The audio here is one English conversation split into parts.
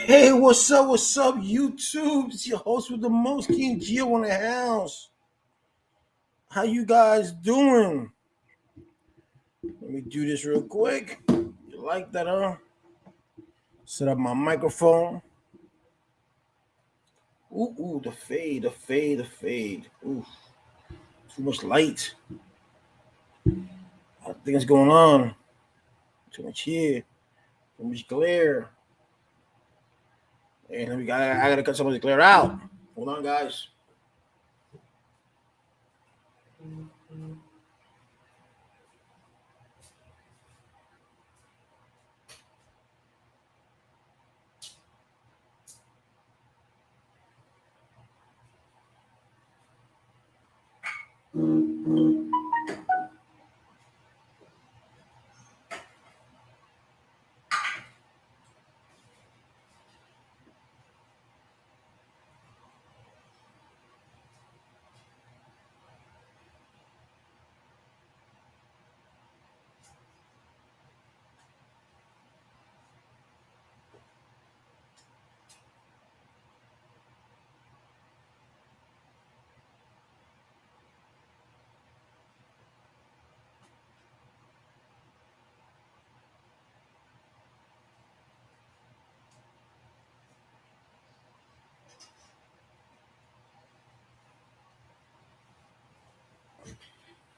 Hey, what's up, YouTube? It's your host with the most, King Gio in the house. How you guys doing? Let me do this real quick. You like that, huh? Set up my microphone. Ooh, the fade. Ooh, too much light. I think it's going on. Too much here. Too much glare. Hey, I gotta cut some of the glare out. Hold on, guys.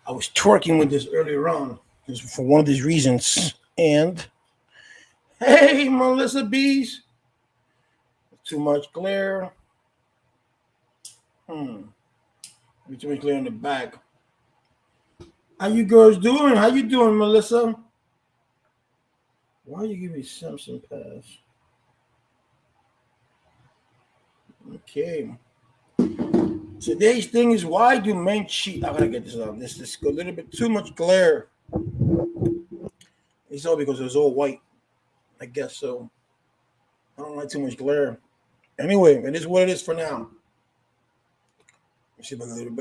I was twerking with this earlier on for one of these reasons. And hey, Melissa Bees. Too much glare. Too much glare in the back. How you girls doing? How you doing, Melissa? Why you give me Simpson pass? Okay. Today's thing is, why do men cheat? I gotta get this on. This is a little bit too much glare. It's all because it was all white. I guess so. I don't like too much glare. Anyway, it is what it is for now. Let's see if I can get it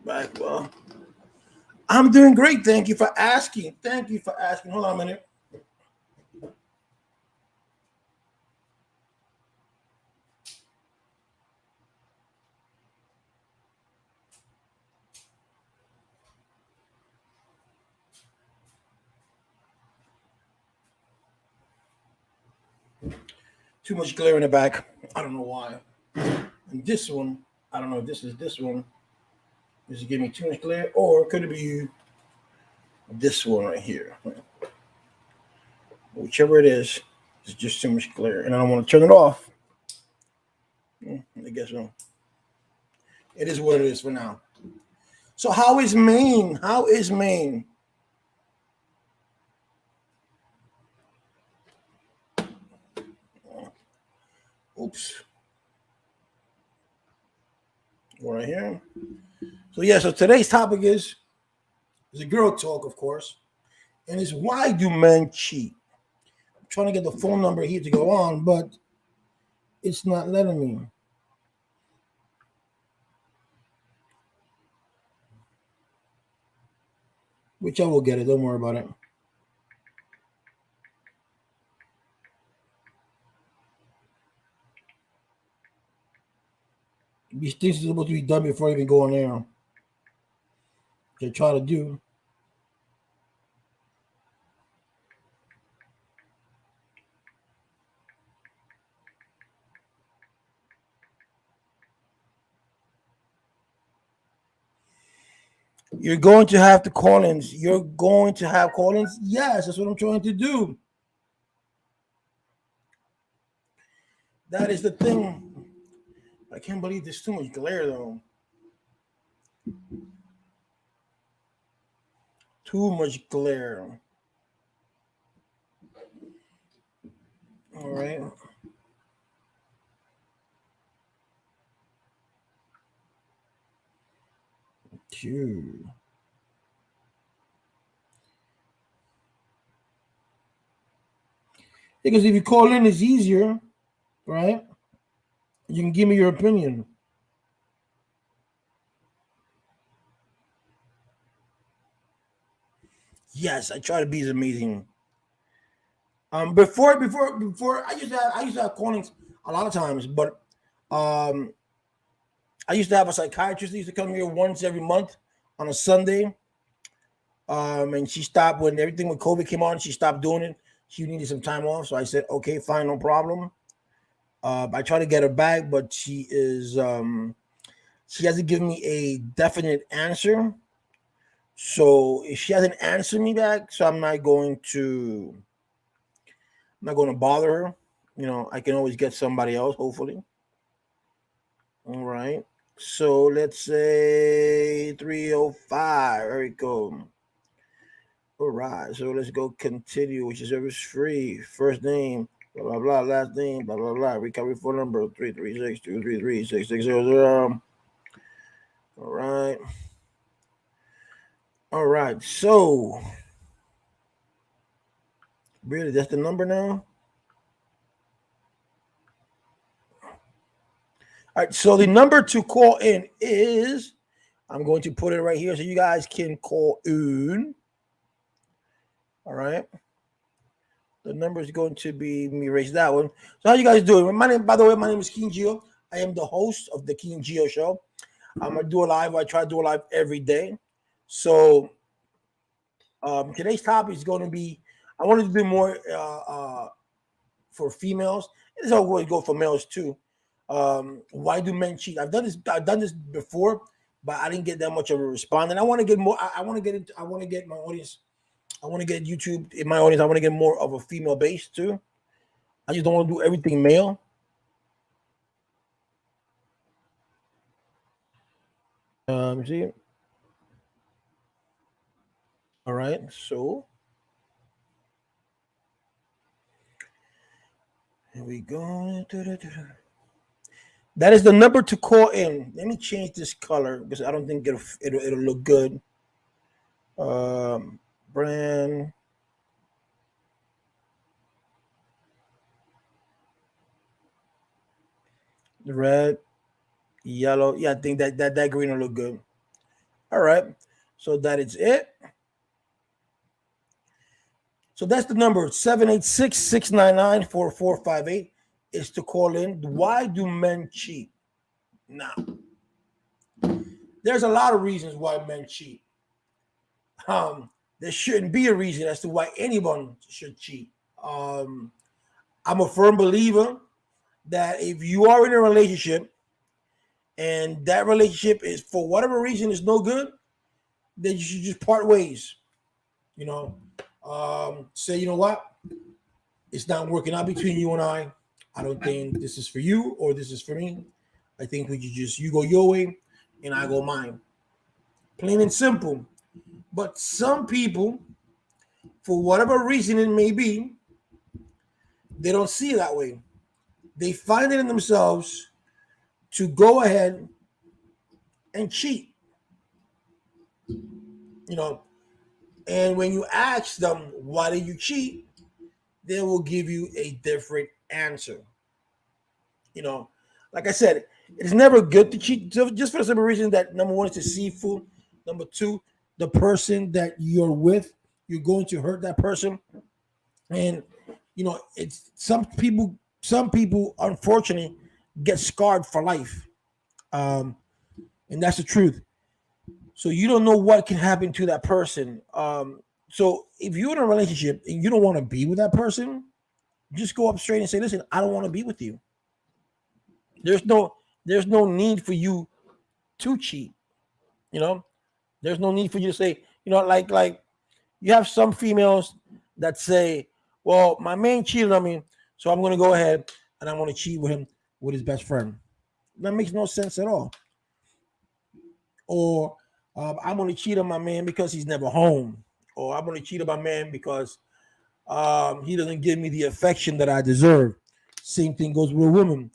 back. Well, I'm doing great. Thank you for asking. Hold on a minute. Too much glare in the back. I don't know why. And this one, I don't know if this is this one. Does it give me too much glare? Or could it be this one right here? Whichever it is, it's just too much glare. And I don't want to turn it off. I guess so. It is what it is for now. So how is Maine? Oops. Right here. So today's topic is a girl talk, of course. And it's, why do men cheat? I'm trying to get the phone number here to go on, but it's not letting me. Which I will get it. Don't worry about it. These things are supposed to be done before I even go on air. They try to do. You're going to have to call-ins. You're going to have call-ins? Yes, that's what I'm trying to do. That is the thing. I can't believe there's too much glare, though. Too much glare. All right. Dude. Because if you call in, it's easier, right? You can give me your opinion. Yes, I try to be as amazing Before I used to have callings a lot of times, but um, I used to have a psychiatrist that used to come here once every month on a Sunday. And she stopped when everything with COVID came on. She stopped doing it. She needed some time off, so I said, "Okay, fine, no problem." I tried to get her back, but she hasn't given me a definite answer. So if she hasn't answered me back, so I'm not going to bother her. I can always get somebody else, hopefully. All right. So let's say 305. There we go. All right. So let's go continue, which is service free. First name, blah, blah, blah. Last name, blah, blah, blah. Recovery phone number 336-233-6600. All right. All right. So, really, that's the number now? All right. So, the number to call in is, I'm going to put it right here so you guys can call in. All right. The number is going to be, let me erase that one. So how you guys doing? By the way, my name is King Gio. I am the host of the King Gio Show. I'm gonna do a live. I try to do a live every day. So today's topic is going to be. I wanted to do more for females. It's always go for males too. Why do men cheat? I've done this. I've done this before, but I didn't get that much of a response. And I want to get more. I want to get into. I want to get my audience. I want to get YouTube in my audience. I want to get more of a female base too. I just don't want to do everything male. See. All right. So here we go. That is the number to call in. Let me change this color because I don't think it'll look good. Brand. Red, yellow. Yeah, I think that green will look good. All right. So that is it. So that's the number 786-699-4458 is to call in. Why do men cheat? Now, there's a lot of reasons why men cheat. There shouldn't be a reason as to why anyone should cheat. I'm a firm believer that if you are in a relationship and that relationship is for whatever reason is no good, then you should just part ways. Say, you know what? It's not working out between you and I. I don't think this is for you or this is for me. I think you go your way and I go mine. Plain and simple. But some people, for whatever reason it may be, they don't see it that way. They find it in themselves to go ahead and cheat. And when you ask them, why did you cheat? They will give you a different answer. Like I said, it's never good to cheat just for the simple reason that number one is deceitful. Number two, the person that you're with, you're going to hurt that person. And it's some people unfortunately get scarred for life. And that's the truth. So you don't know what can happen to that person. So if you're in a relationship and you don't want to be with that person, just go up straight and say, listen, I don't want to be with you. There's no need for you to cheat. There's no need for you to say, like you have some females that say, well, my man cheated on me, so I'm going to go ahead and I'm going to cheat with him with his best friend. That makes no sense at all. Or I'm going to cheat on my man because he's never home. Or I'm going to cheat on my man because he doesn't give me the affection that I deserve. Same thing goes with a woman.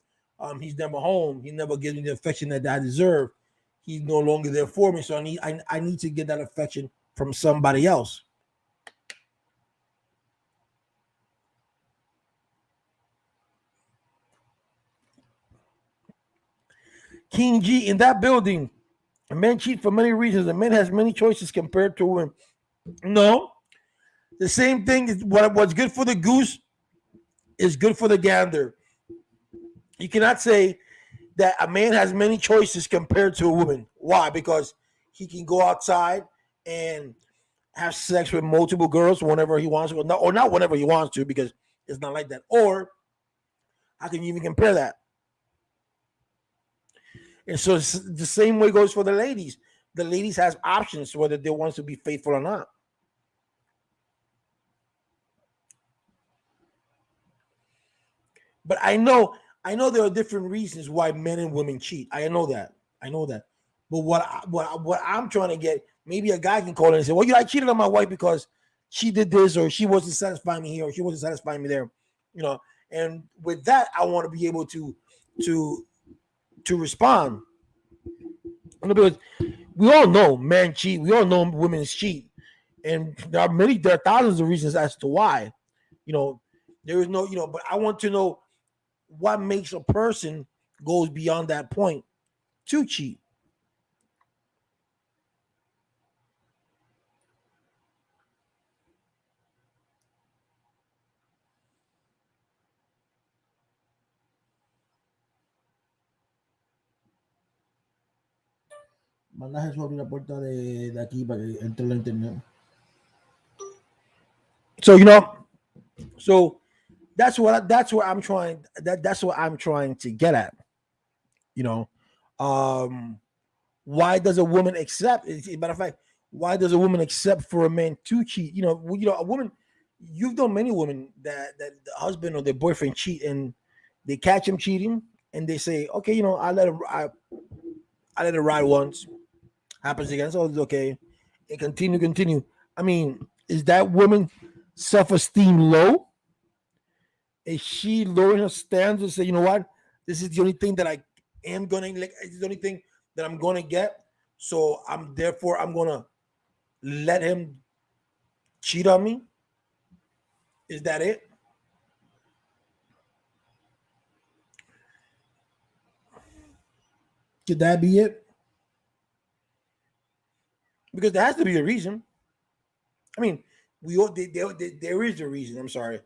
He's never home. He never gives me the affection that I deserve. He's no longer there for me. So I need to get that affection from somebody else. King G, in that building, men cheat for many reasons. A man has many choices compared to women. No, the same thing is what's good for the goose is good for the gander. You cannot say that a man has many choices compared to a woman. Why? Because he can go outside and have sex with multiple girls whenever he wants to, or not whenever he wants to, because it's not like that. Or how can you even compare that? And so the same way goes for the ladies. The ladies has options whether they want to be faithful or not. But I know there are different reasons why men and women cheat. I know that. I know that. But what I'm trying to get, maybe a guy can call in and say, "Well, I cheated on my wife because she did this, or she wasn't satisfying me here, or she wasn't satisfying me there." You know, and with that, I want to be able to to respond. Because we all know men cheat. We all know women cheat, and there are thousands of reasons as to why. You know, there is no, but I want to know what makes a person goes beyond that point to cheat. Mandaje eso abrir la puerta de aquí para que entre la internet. So so that's what I'm trying. That's what I'm trying to get at. You know, um, why does a woman accept? Matter of fact, why does a woman accept for a man to cheat? A woman. You've known many women that the husband or their boyfriend cheat, and they catch him cheating, and they say, "Okay, I let it ride once. Happens again, so it's okay." And continue. I mean, is that woman self-esteem low? Is she lowering her standards and say, "You know what? This is the only thing that I am gonna like. It's the only thing that I'm gonna get. So I'm gonna let him cheat on me." Is that it? Could that be it? Because there has to be a reason. I mean, there is a reason. I'm sorry,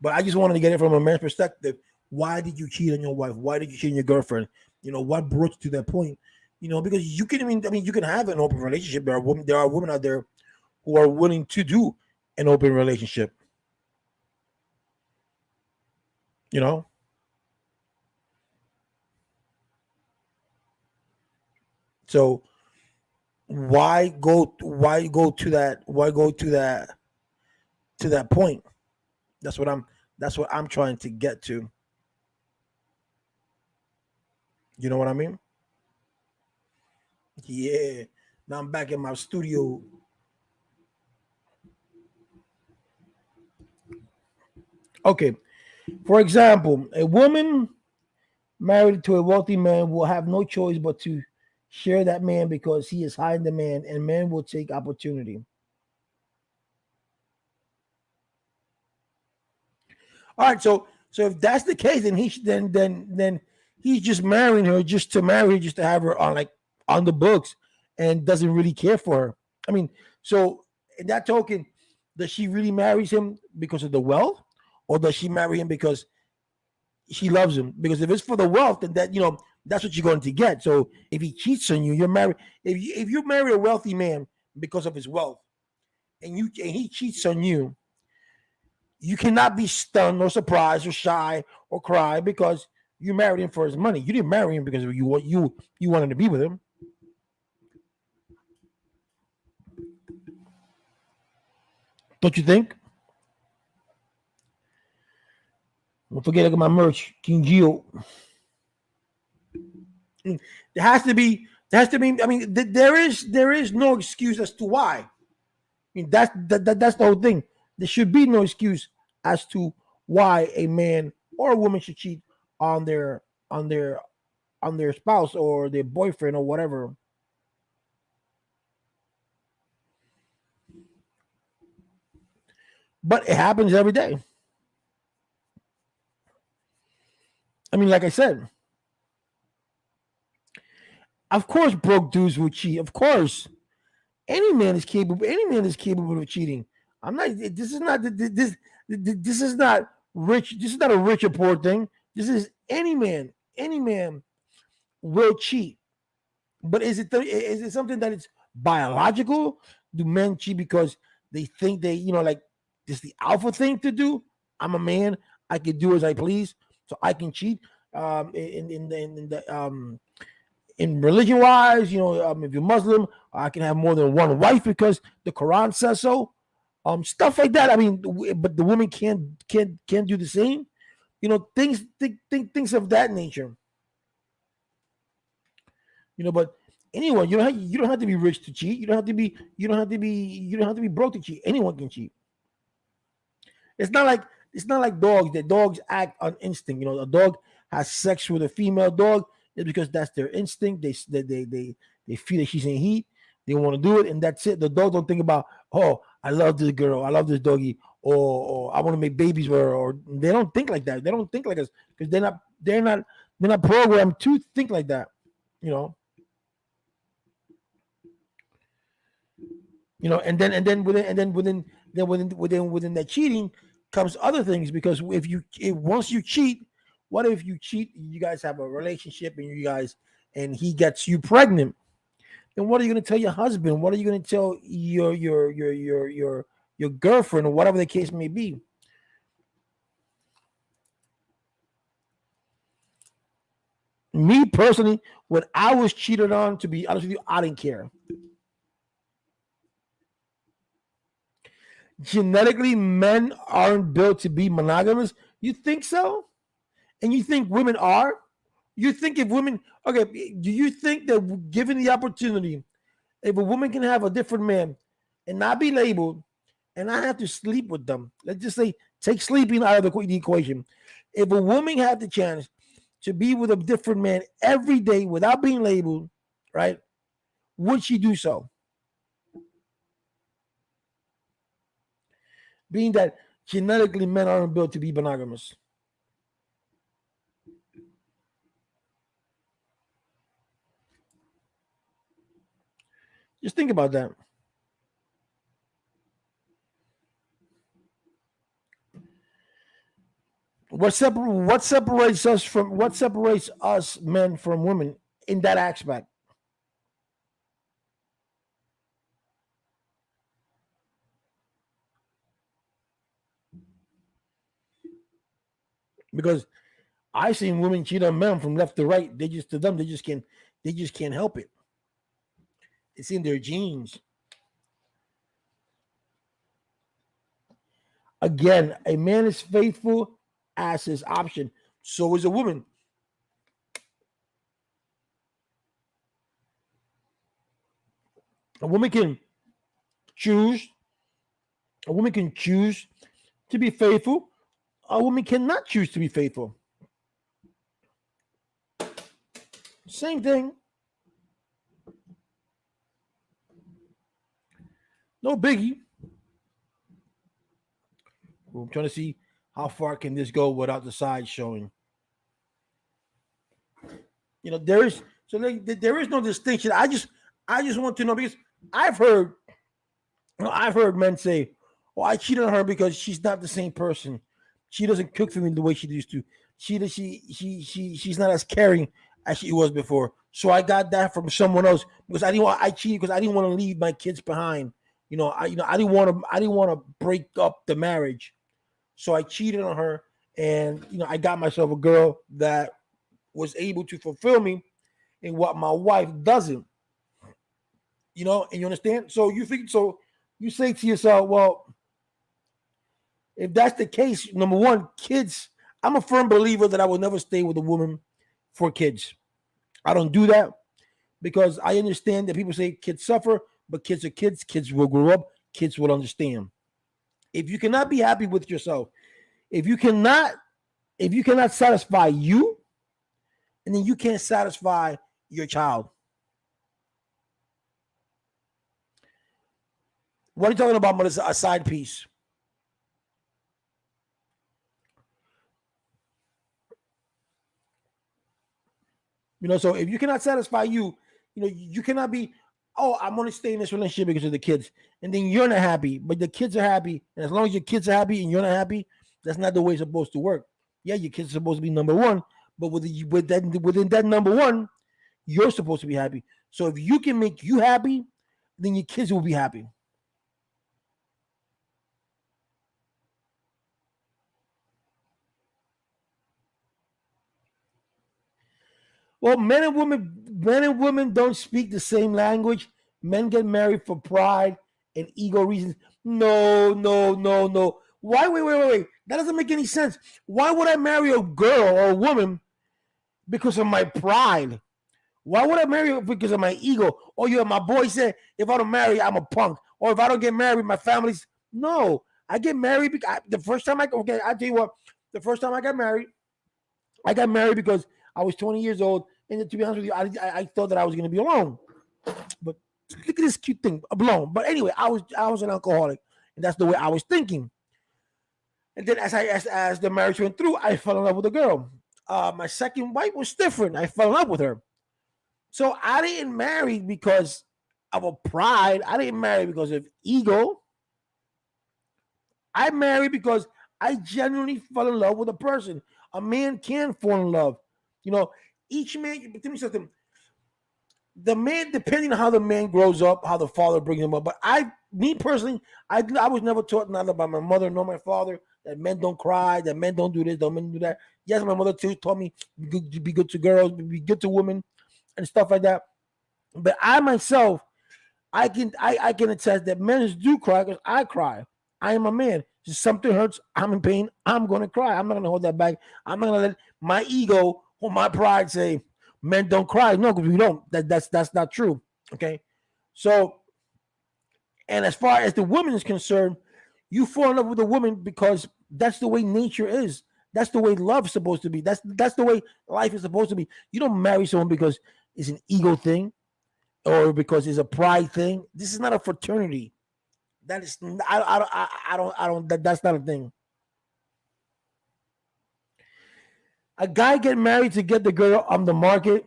but I just wanted to get it from a man's perspective. Why did you cheat on your wife? Why did you cheat on your girlfriend? What brought you to that point? Because you can. You can have an open relationship. There are women out there who are willing to do an open relationship. You know, so why go to that? Why go to that point? That's what I'm trying to get to. You know what I mean? Yeah. Now I'm back in my studio. Okay. For example, a woman married to a wealthy man will have no choice but to share that man because he is high in demand, and men will take opportunity. All right, so if that's the case, then then he's just marrying her just to marry her, just to have her on the books, and doesn't really care for her. I mean, so in that token, does she really marries him because of the wealth, or does she marry him because she loves him? Because if it's for the wealth, then that's what you're going to get. So if he cheats on you, you're married. If you marry a wealthy man because of his wealth, and he cheats on you cannot be stunned or surprised or shy or cry because you married him for his money. You didn't marry him because you wanted to be with him. Don't you think? Don't forget, look at my merch, King Geo. There has to be. There has to be. I mean, there is no excuse as to why. I mean, that's the whole thing. There should be no excuse as to why a man or a woman should cheat on on their on their spouse or their boyfriend or whatever. But it happens every day. I mean, like I said, of course, broke dudes will cheat. Of course, any man is capable. Any man is capable of cheating. I'm not. This is not. This is not rich. This is not a rich or poor thing. This is any man. Any man will cheat. But is it something that is biological? Do men cheat because they think they, like this is the alpha thing to do? I'm a man. I can do as I please, so I can cheat. In religion wise, if you're Muslim, I can have more than one wife because the Quran says so. Stuff like that. I mean, but the woman can't do the same. Things of that nature. But anyone, you don't have to be rich to cheat. You don't have to be broke to cheat. Anyone can cheat. It's not like dogs. That dogs act on instinct. A dog has sex with a female dog. It's because that's their instinct. They feel that she's in heat. They want to do it, and that's it. The dog don't think about, oh, I love this girl, I love this doggy, or I want to make babies with her. Or they don't think like that. They don't think like us because they're not programmed to think like that. You know. And then within that cheating comes other things, because once you cheat, what if you cheat, you guys have a relationship, and he gets you pregnant, then what are you going to tell your husband? What are you going to tell your girlfriend, or whatever the case may be? Me personally, when I was cheated on, to be honest with you, I didn't care. Genetically, men aren't built to be monogamous. You think so? And you think women are? You think if women, okay, do you think that given the opportunity, if a woman can have a different man and not be labeled, and I have to sleep with them, let's just say, take sleeping out of the equation. If a woman had the chance to be with a different man every day without being labeled, right, would she do so? Being that genetically men aren't built to be monogamous. Just think about that. What separates us men from women in that aspect? Because I seen women cheat on men from left to right. They just can't help it. It's in their genes. Again, a man is faithful as his option. So is a woman. A woman can choose. A woman can choose to be faithful. A woman cannot choose to be faithful. Same thing. No biggie. I'm trying to see how far can this go without the side showing. There is there is no distinction. I just want to know, because I've heard I've heard men say, "Oh, I cheated on her because she's not the same person. She doesn't cook for me the way she used to. She's not as caring as she was before. So I got that from someone else because I cheated because I didn't want to leave my kids behind. I didn't want to break up the marriage. So I cheated on her, and I got myself a girl that was able to fulfill me in what my wife doesn't. And you understand? So you say to yourself, well, if that's the case, number one, kids, I'm a firm believer that I will never stay with a woman for kids. I don't do that because I understand that people say kids suffer, but kids are kids. Kids will grow up. Kids will understand. If you cannot be happy with yourself, if you cannot, if you cannot satisfy you, and then you can't satisfy your child. What are you talking about, Melissa? A side piece. So if you cannot satisfy you, you cannot be, oh, I'm going to stay in this relationship because of the kids. And then you're not happy, but the kids are happy. And as long as your kids are happy and you're not happy, That's not the way it's supposed to work. Yeah, your kid's supposed to be number one, but within that number one, you're supposed to be happy. So if you can make you happy, then your kids will be happy. Well, men and women don't speak the same language. Men get married for pride and ego reasons. No, no, no, no. Why? Wait. That doesn't make any sense. Why would I marry a girl or a woman because of my pride? Why would I marry her because of my ego? Or yeah, my boy said if I don't marry, I'm a punk. Or if I don't get married, my family's no. I get married because the first time I tell you what, the first time I got married because I was 20 years old, and to be honest with you, I thought that I was going to be alone. But look at this cute thing, alone. But anyway, I was an alcoholic, and that's the way I was thinking. And then as the marriage went through, I fell in love with a girl. My second wife was different. I fell in love with her. So I didn't marry because of a pride. I didn't marry because of ego. I married because I genuinely fell in love with a person. A man can fall in love. You know, each man, tell me something. The man, depending on how the man grows up, how the father brings him up. But me personally, I was never taught neither by my mother nor my father that men don't cry, that men don't do this, don't men do that. Yes, my mother too taught me be good to girls, be good to women, and stuff like that. But I myself, I can attest that men do cry because I cry. I am a man. If something hurts, I'm in pain. I'm gonna cry. I'm not gonna hold that back. I'm not gonna let my ego or my pride say men don't cry. No, because we don't. That's not true. Okay. So, and as far as the woman is concerned, you fall in love with a woman because that's the way nature is. That's the way love's supposed to be. That's the way life is supposed to be. You don't marry someone because it's an ego thing or because it's a pride thing. This is not a fraternity. That is, I don't. That's not a thing. A guy get married to get the girl on the market.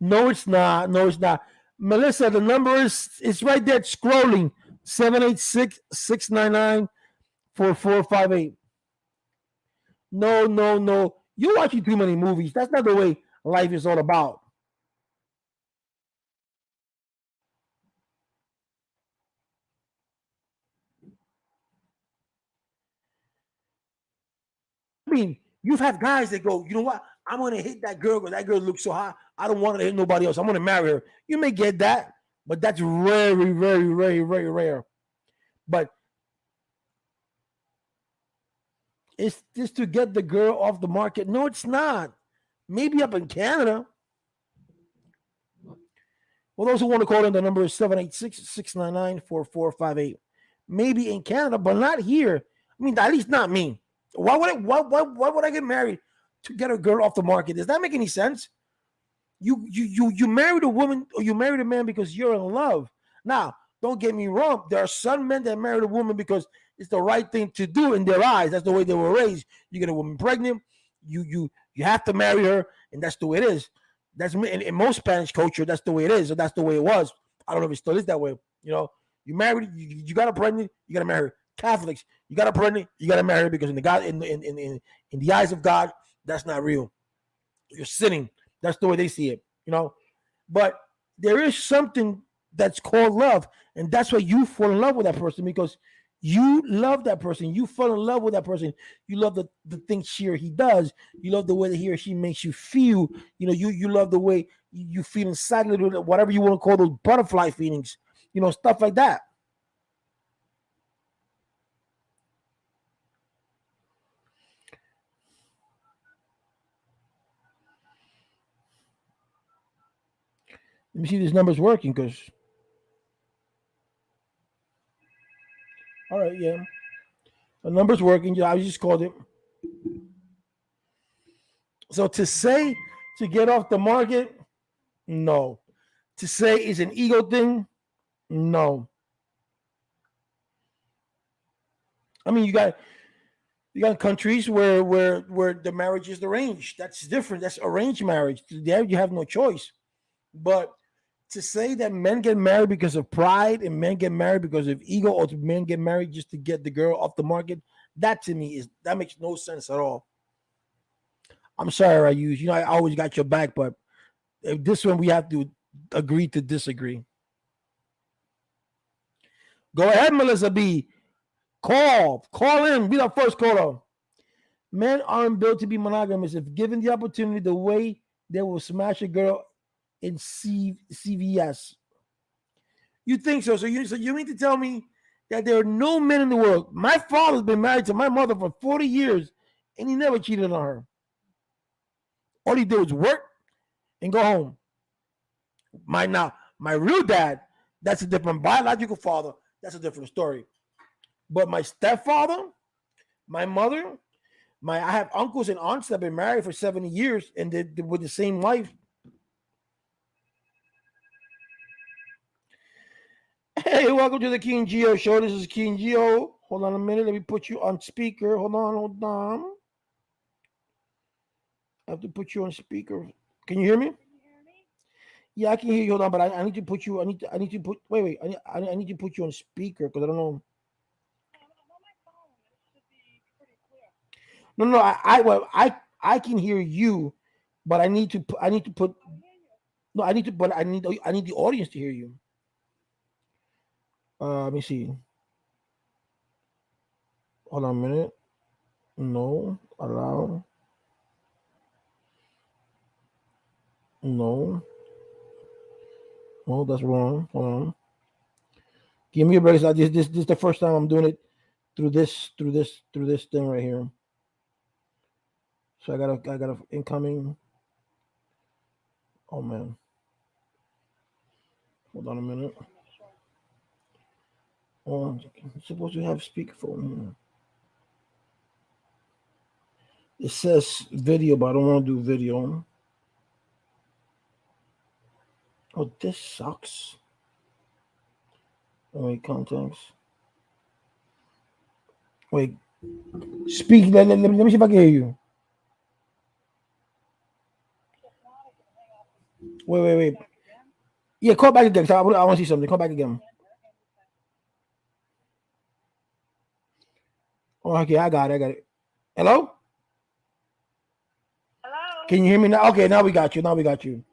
No, it's not. No, it's not. Melissa, the number is it's right there scrolling. 786-699-4458. No, no, no. You're watching too many movies. That's not the way life is all about. I mean, you've had guys that go, you know what? I'm gonna hit that girl because that girl looks so hot. I don't want to hit nobody else. I'm gonna marry her. You may get that, but that's very, very, very, very rare. But it's just to get the girl off the market. No, it's not. Maybe up in Canada. Well, those who want to call in, the number is 786-699-4458. Maybe in Canada, but not here. I mean, at least not me. Why would I get married to get a girl off the market? Does that make any sense? You married a woman or you married a man because you're in love. Now, don't get me wrong. There are some men that married a woman because it's the right thing to do in their eyes. That's the way they were raised. You get a woman pregnant, you have to marry her, and that's the way it is. That's in most Spanish culture. That's the way it is. So that's the way it was. I don't know if it still is that way. You know, you married, you got a pregnant, you got to marry her. Catholics, you got a pregnant, you got to marry her because in the God in the eyes of God, that's not real. You're sinning. That's the way they see it. You know, but there is something that's called love, and that's why you fall in love with that person because you love that person. You fall in love with that person. You love the things she or he does. You love the way that he or she makes you feel. You know, you love the way you feel inside, little whatever you want to call those butterfly feelings. You know, stuff like that. Let me see if this number's working because all right, yeah, the number's working. Yeah, I just called it. So to say to get off the market, no. To say it's an ego thing, no. I mean, you got countries where the marriage is arranged. That's different. That's arranged marriage. There you have no choice. But to say that men get married because of pride and men get married because of ego, or men get married just to get the girl off the market, That to me that makes no sense at all. I'm sorry, I use. I always got your back, but this one we have to agree to disagree. Go ahead, Melissa B. Call in. Be the first caller. Men aren't built to be monogamous. If given the opportunity, the way they will smash a girl in CVS. You think so? So you mean to tell me that there are no men in the world? My father's been married to my mother for 40 years, and he never cheated on her. All he did was work and go home. My real dad, that's a different biological father. That's a different story. But my stepfather, my mother, I have uncles and aunts that have been married for 70 years and they with the same wife. Hey, welcome to the King Geo show. This is King Geo. Hold on a minute. Let me put you on speaker. Hold on. I have to put you on speaker. Can you hear me? Yeah, I can hear you. Hold on, but I need to put you. I need to put. Wait. I need to put you on speaker because I don't know. No. I can hear you, but I need to put. No, but I need the audience to hear you. Let me see. Hold on a minute. No, allow. No, that's wrong. Hold on. Give me a break. This is the first time I'm doing it through this thing right here. So I got a incoming. Oh man. Hold on a minute. Oh, I'm supposed to have speakerphone here. It says video, but I don't want to do video. Oh, this sucks. Wait, contacts. Wait. Speak. Let me see if I can hear you. Wait. Yeah, call back again. I want to see something. Call back again. Oh, okay, I got it. Hello? Hello? Can you hear me now? Okay, now we got you.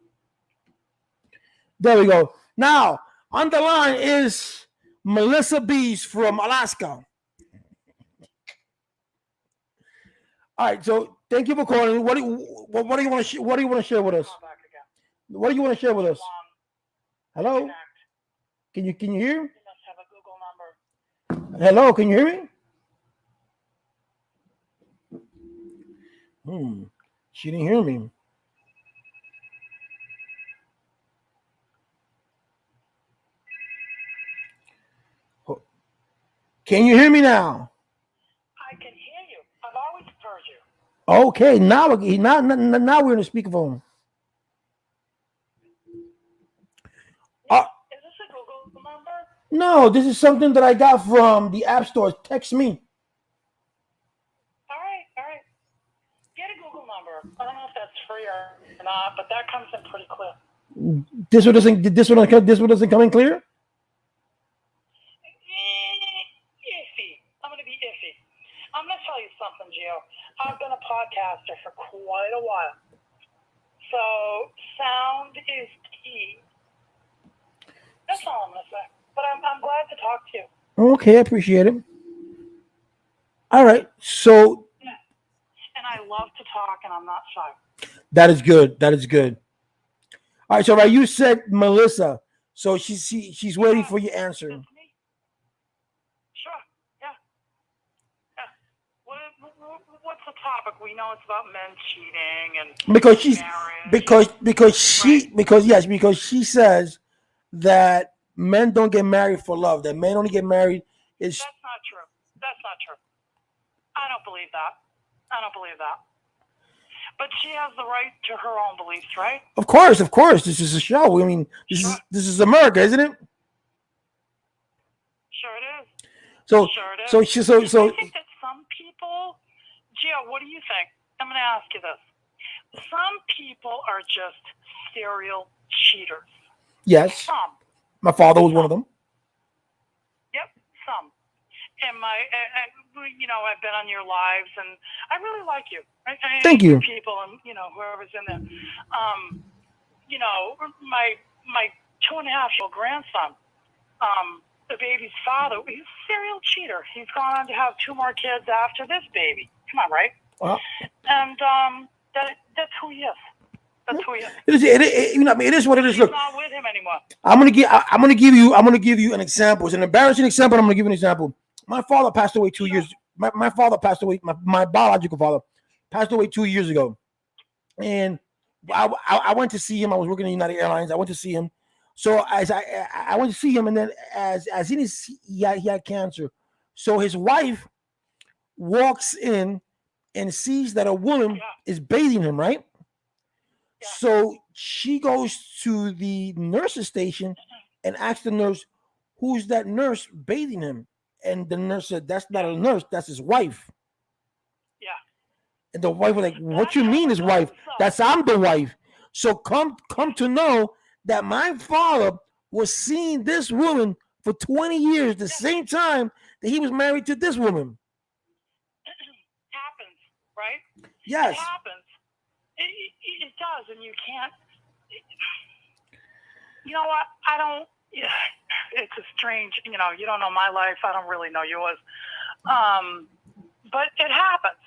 There we go. Now, on the line is Melissa Bees from Alaska. All right, so thank you for calling. What do you want to share with us? What do you want to share with us? Hello? Can you hear? You must have a Google number. Hello, can you hear me? She didn't hear me. Can you hear me now? I can hear you. I've always heard you. Okay, now we're in the speakerphone. Is this a Google number? No, this is something that I got from the App Store. Text me. All right. Get a Google number. I don't know if that's free or not, but that comes in pretty clear. This one doesn't come in clear? Iffy. I'm going to be iffy. I'm going to tell you something, Gio. I've been a podcaster for quite a while. So sound is key. That's all I'm going to say. But I'm glad to talk to you. Okay, I appreciate it. All right, so. Yeah. And I love to talk, and I'm not shy. That is good. All right, so right, you said Melissa, so she's waiting for your answer. That's me. Sure. Yeah. What's the topic? We know it's about men cheating and because she says that men don't get married for love. That men only get married is. That's not true. I don't believe that. But she has the right to her own beliefs, right? Of course. This is a show. I mean, this is America, isn't it? Sure it is. So I think that some people, Gio, what do you think? I'm going to ask you this. Some people are just serial cheaters. Yes. Some. My father was one of them. Yep, some. And I've been on your lives, and I really like you. Thank you. People, and whoever's in there. My 2.5-year-old grandson, the baby's father, he's a serial cheater. He's gone on to have 2 more kids after this baby. Come on, right? And that's who he is. That's who he is. It is what it is. He's not with him anymore. I'm gonna give you an example. It's an embarrassing example. I'm gonna give you an example. My father passed away 2 years. My father passed away. My biological father passed away 2 years ago, and I went to see him. I was working in United Airlines. I went to see him. So as I went to see him, and then as he had cancer. So his wife walks in and sees that a woman is bathing him, right? Yeah. So she goes to the nurse's station and asks the nurse, "Who's that nurse bathing him?" And the nurse said, "That's not a nurse. That's his wife." Yeah. And the wife was like, "What you mean his wife? I'm the wife." So come to know that my father was seeing this woman for 20 years, the same time that he was married to this woman. Happens, right? Yes. It happens. It does, and you can't. You know what? I don't. It's a strange. You don't know my life. I don't really know yours. But it happens.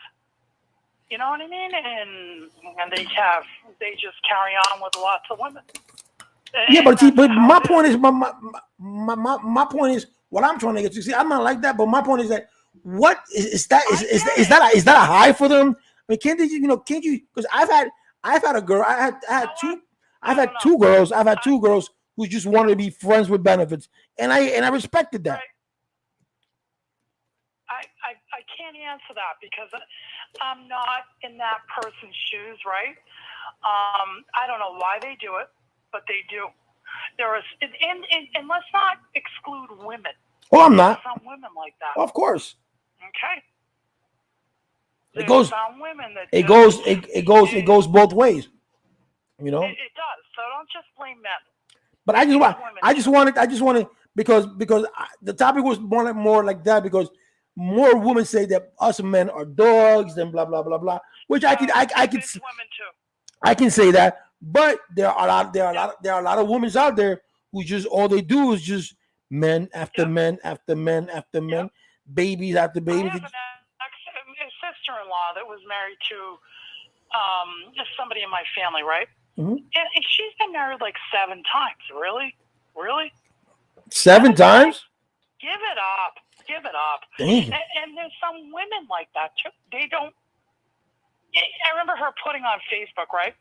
You know what I mean? And they just carry on with lots of women. Yeah, but my point is my point is what I'm trying to get to. See, I'm not like that, but my point is that what is that a high for them? I mean, can't you? Because I've had a girl. I've had two girls who just wanted to be friends with benefits, and I respected that. Right. I can't answer that because I'm not in that person's shoes, right? I don't know why they do it, but they do. There is, and let's not exclude women. Oh, I'm not. Some women like that. Of course. Okay. It goes. Some women that it goes both ways. It does. So don't just blame men. But I just wanted because the topic was more like that because more women say that us men are dogs and blah blah blah blah, which I could women too. I can say that, but there are a lot of women out there who just all they do is just men after men after men after men, babies after babies. I have a sister-in-law that was married to somebody in my family, right? Mm-hmm. And she's been married like 7 times. Really? 7 times? Give it up. Dang. And there's some women like that too. They don't. I remember her putting on Facebook, right?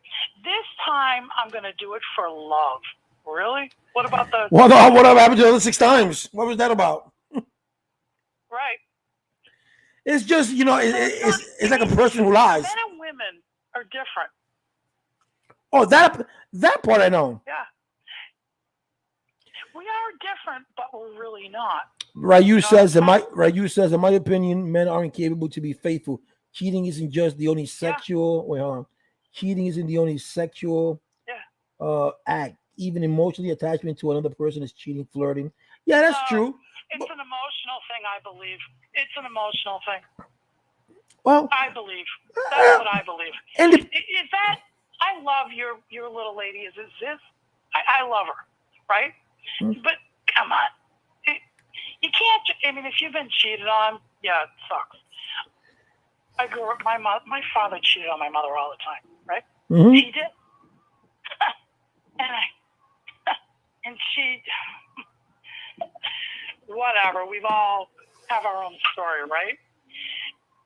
This time I'm going to do it for love. Really? What about the? What happened to the other 6 times? What was that about? Right. It's just it's like a person who lies. Men and women are different. Oh, that part I know. Yeah. We are different, but we're really not. Ryu says, in my opinion, men aren't capable to be faithful. Cheating isn't just the only sexual. Wait, hold on. Cheating isn't the only sexual act. Even emotionally attachment to another person is cheating, flirting. Yeah, that's true. It's an emotional thing, I believe. It's an emotional thing. Well, I believe. That's what I believe. And is that? I love your little lady. Is this? I love her, right? Mm-hmm. But come on, you can't. I mean, if you've been cheated on, it sucks. I grew up. My father cheated on my mother all the time, right? Mm-hmm. He did, and she. Whatever. We've all have our own story, right?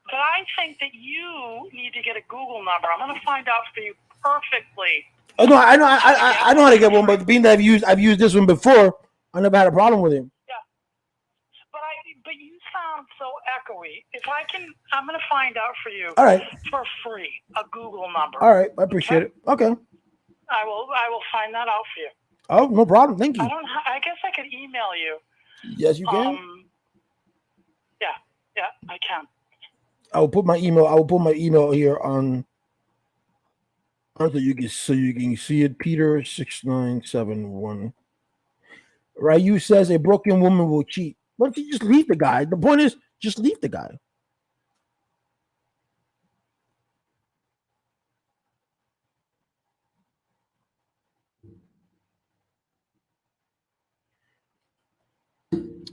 But I think that you need to get a Google number. I'm going to find out for you perfectly. Oh no, I know how to get one, but being that I've used this one before, I never had a problem with him. Yeah, but you sound so echoey. I'm going to find out for you. All right. For free, a Google number. All right, I appreciate it. Okay. I will find that out for you. Oh, no problem. Thank you. I guess I could email you. Yes, you can. Yeah, I can. I will put my email here on so you can see it. Peter 6971. Ryu says a broken woman will cheat. Why don't you just leave the guy? The point is just leave the guy.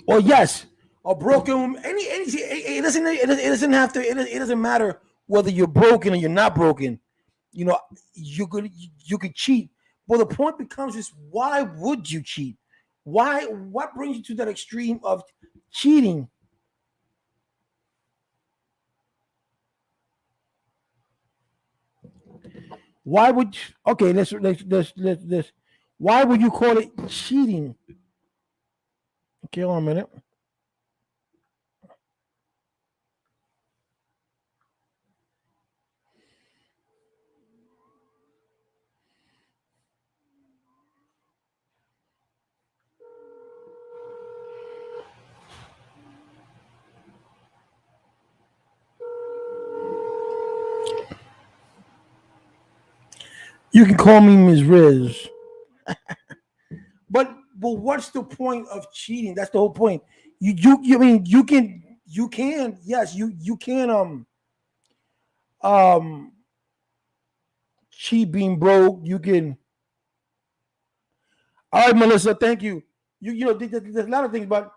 Or yes, a broken any it doesn't matter whether you're broken or you're not broken. You know, you could cheat, but the point becomes is why would you cheat? Why what brings you to that extreme of cheating? Why would okay? Let's why would you call it cheating? Okay, hold on a minute. You can call me Ms. Riz, but what's the point of cheating? That's the whole point. You I mean you can yes you can um cheat being broke. You can all right, Melissa. Thank you. There's a lot of things, but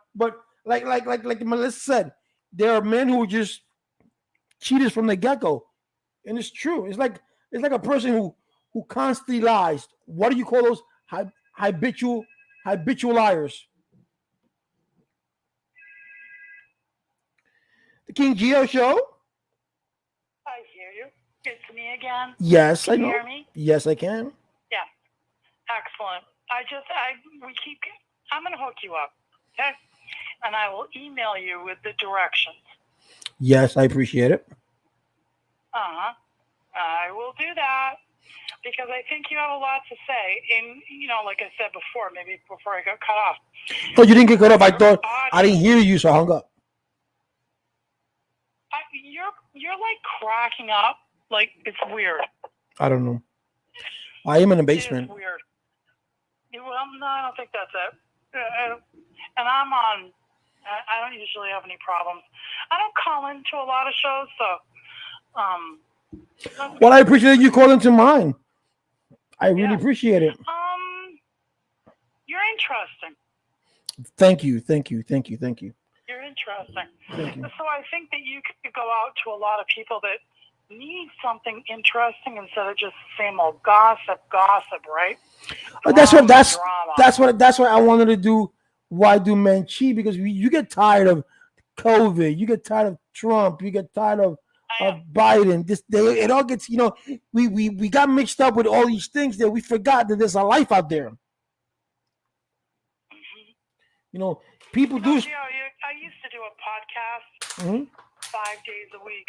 like Melissa said, there are men who are just cheaters from the get go, and it's true. It's like a person who constantly lies. What do you call those habitual habitual liars? The King Geo show. I hear you. It's me again. Yes, I Can you know. hear me? Yes, I can. Yeah. Excellent. We keep. I'm going to hook you up, okay? And I will email you with the directions. Yes, I appreciate it. Uh huh. I will do that because I think you have a lot to say. And like I said before, maybe before I got cut off. Oh, you didn't get cut off. I thought I didn't hear you, so I hung up. You're like cracking up. Like it's weird. I don't know. I am in the basement. It's weird. Well, no, I don't think that's it. And I'm on. I don't usually have any problems. I don't call into a lot of shows, so. Well, I appreciate you calling to mine. I really appreciate it. You're interesting. Thank you, thank you, thank you, thank you. You're interesting. Thank you. So I think that you could go out to a lot of people that need something interesting instead of just the same old gossip, right? That's what I wanted to do. Why do men cheat? Because you get tired of COVID, you get tired of Trump, you get tired of Biden. It all gets we got mixed up with all these things that we forgot that there's a life out there. People do. I used to do a podcast 5 days a week,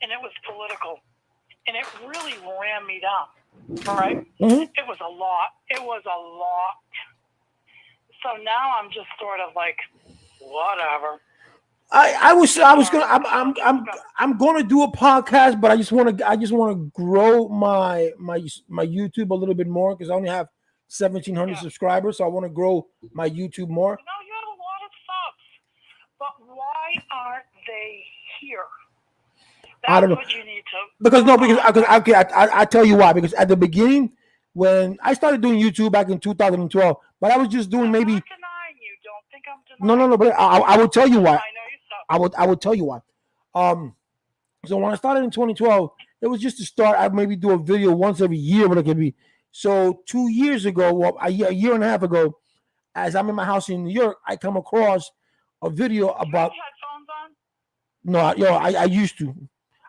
and it was political, and it really ran me down. All right, It was a lot. So now I'm just sort of like, whatever. I'm gonna do a podcast, but I just want to grow my YouTube a little bit more because I only have 1,700 subscribers, so I want to grow my YouTube more. You have a lot of subs, but why aren't they here? I don't know. What you need to. Because I tell you why. Because at the beginning, when I started doing YouTube back in 2012, but I was just doing maybe. I'm not denying you. Don't think I'm denying. No. But I will tell you why. I know you suck. I would tell you why. So when I started in 2012, it was just to start. I'd maybe do a video once every year, but it could be. So 2 years ago, well, a year and a half ago, as I'm in my house in New York, I come across a video about. You have headphones on? No, I used to.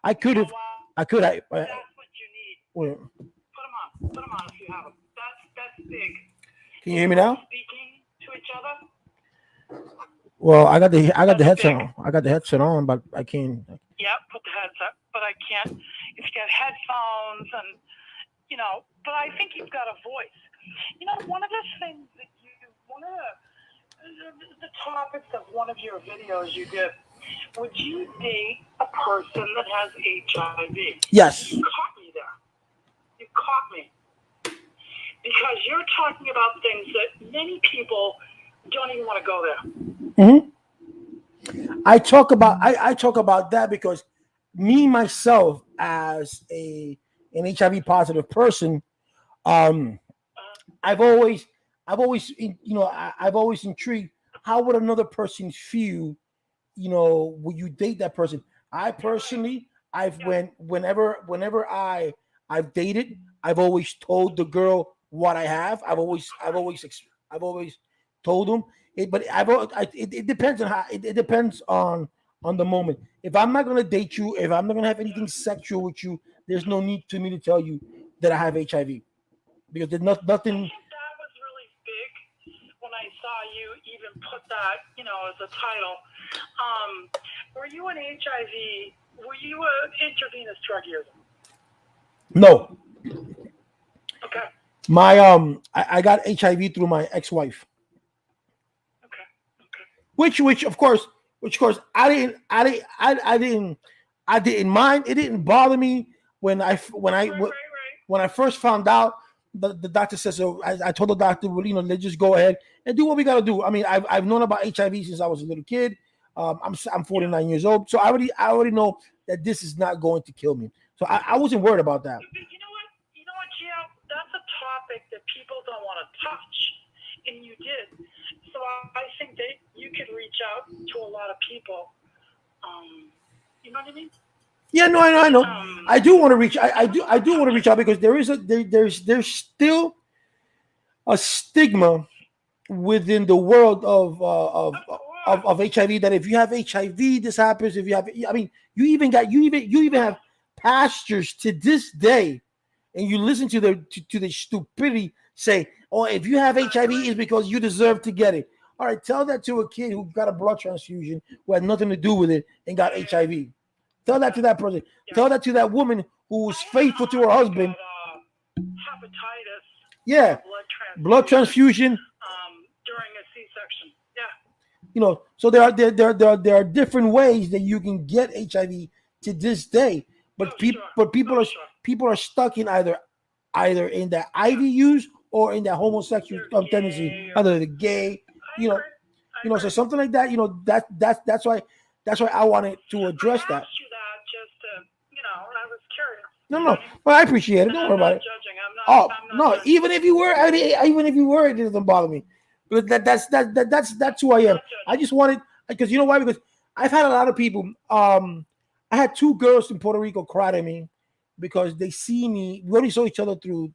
I could have. That's what you need. Wait. Put them on if you have them. That's big. Can you hear me now? Speaking to each other. Well, I got the headset on. I got the headset on, but I can't. Yeah, put the headset. But I can't. If you got headphones and but I think you've got a voice. One of the things that one of the topics of one of your videos you did. Would you date a person that has HIV? Yes. You caught me there. You caught me. Because you're talking about things that many people don't even want to go there. I talk about that because me myself as an HIV positive person, I've always intrigued how would another person feel, when you date that person. I personally, I've whenever I've dated, I've always told the girl what I have. I've always told them it, but it depends on it depends on the moment. If I'm not gonna date you, if I'm not gonna have anything sexual with you, there's no need to me to tell you that I have HIV because there's not I nothing. think that was really big when I saw you even put that, as a title. Um, were you an HIV? Were you an intravenous drug user? No, Okay. I got HIV through my ex-wife. Okay. Okay. Which of course I didn't mind. It didn't bother me Right. Right. when I first found out. The doctor said so. I told the doctor, well, let's just go ahead and do what we got to do. I mean, I've known about HIV since I was a little kid. I'm Yeah. 49 years old, so I already know that this is not going to kill me. So I wasn't worried about that. You know what? You know what, Gio? That's a topic that people don't want to touch, and you did. So I think that you could reach out to a lot of people. Um, you know what I mean? Yeah, no, I know. I do want to reach. Yeah. I do want to reach out because there's still a stigma within the world Of course. of HIV that if you have HIV, this happens. If you have, I mean, you even have pastors to this day, and you listen to the stupidity say, "Oh, if you have I HIV, it's agree. because you deserve to get it." All right, tell that to a kid who got a blood transfusion who had nothing to do with it and got Yeah. HIV. Tell that Yeah. to that person. Yeah. Tell that to that woman who My was aunt faithful to her Margaret husband. got hepatitis from a Yeah, blood blood transfusion transfusion. during a C-section. Yeah. So there are different ways that you can get HIV to this day, Oh, but sure. people Oh, are sure. stuck in either in that IV Yeah. use or in that homosexual They're tendency, gay or. either the gay, I you know, agree. I agree. so something like that. That's why I wanted to I address that. asked you that just to, I was curious. No, You know no, what I mean? well, I appreciate it. And Don't I'm worry about not it. judging. I'm not. Oh I'm not no, judging. even if you were, it doesn't bother me. But that's who I am. Not I judging. just wanted because you know why? Because I've had a lot of people. I had two girls in Puerto Rico cry to me because they see me. We only saw each other through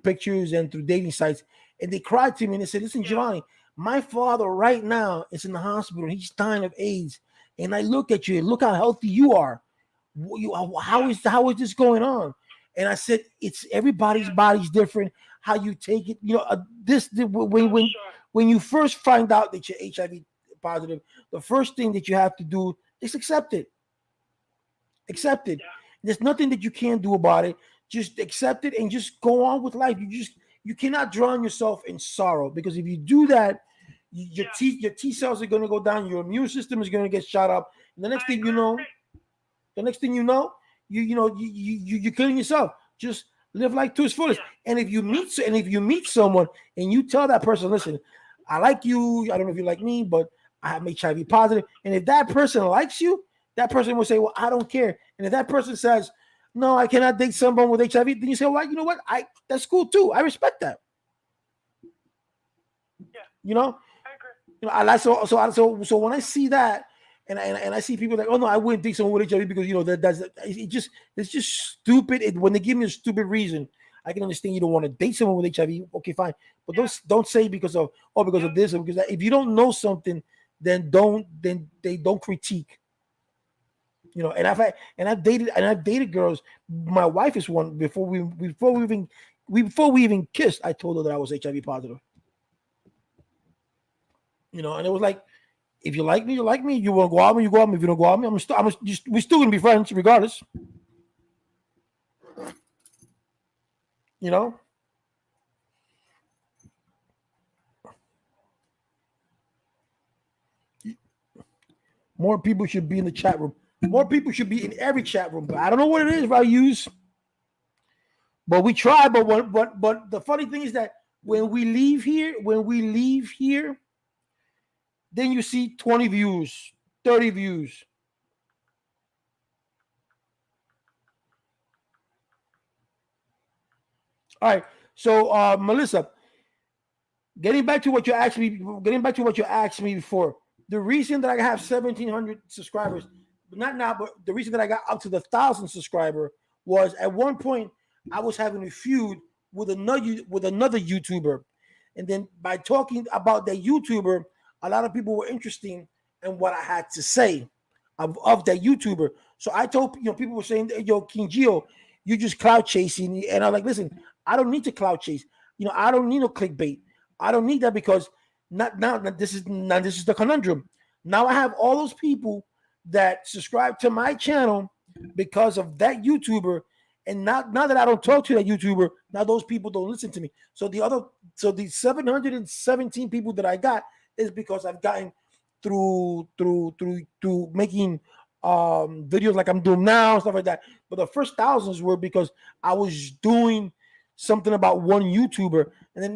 pictures and through dating sites, and they cried to me and they said, "Listen, Yeah. Giovanni, my father right now is in the hospital. He's dying of AIDS, and I look at you and look how healthy you are. Yeah. How is this going on?" And I said, "It's everybody's Yeah. body's different. How you take it, when Oh, sure. when you first find out that you're HIV positive, the first thing that you have to do is accept it. Accept it. Yeah. There's nothing that you can do about it. Just accept it and just go on with life. You cannot drown yourself in sorrow because if you do that, Yeah. your T cells are going to go down. Your immune system is going to get shot up. And I agree. the next thing you know, you're killing yourself. Just live life to its fullest. Yeah. Yeah. And if you meet someone and you tell that person, listen, I like you. I don't know if you like me, but I am HIV positive. And if that person likes you, that person will say, well, I don't care. And if that person says, no, I cannot date someone with HIV, then you say, well, you know what? That's cool too. I respect that. Yeah. You know, I agree. I like so when I see that and I see people like, oh no, I wouldn't date someone with HIV because it's just stupid. When they give me a stupid reason, I can understand you don't want to date someone with HIV. Okay, fine, but Yeah. don't say because Yep. of this or because that. If you don't know something, then they don't critique. I've dated girls. My wife is one. Before we even kissed, I told her that I was HIV positive. And it was like, if you like me, you like me. You want to go out with me, you go out with me. If you don't go out with me, we're still gonna be friends regardless. You know, more people should be in the chat room. More people should be in every chat room. But I don't know what it is I use, but we try. But the funny thing is that when we leave here, then you see 20 views, 30 views. All right. So Melissa, Getting back to what you asked me. Getting back to what you asked me before. The reason that I have 1,700 subscribers, not now, but the reason that I got up to the 1,000 subscriber was at one point I was having a feud with another YouTuber, and then by talking about that YouTuber, a lot of people were interested in what I had to say of that YouTuber. So I told people were saying, "Yo, King Geo, you just cloud chasing," and I'm like, "Listen, I don't need to cloud chase. I don't need no clickbait. I don't need that because not now. This is the conundrum. Now I have all those people that subscribe to my channel because of that YouTuber, and now that I don't talk to that YouTuber, now those people don't listen to me. So the 717 people that I got is because I've gotten through making videos like I'm doing now and stuff like that. But the first thousands were because I was doing something about one YouTuber, and then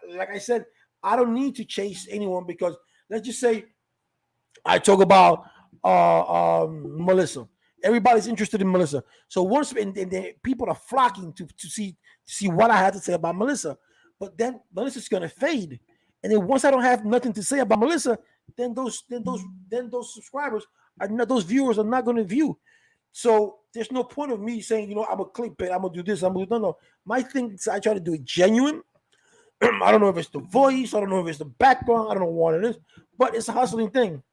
like I said, I don't need to chase anyone because let's just say I talk about Melissa. Everybody's interested in Melissa. So once and people are flocking to see what I had to say about Melissa. But then Melissa's gonna fade. And then once I don't have nothing to say about Melissa, then those subscribers are not, those viewers are not gonna view. So there's no point of me saying, I'm a clickbait, I'm gonna do this, I'm gonna do no. My thing is I try to do it genuine. I don't know if it's the voice, I don't know if it's the background, I don't know what it is, but it's a hustling thing.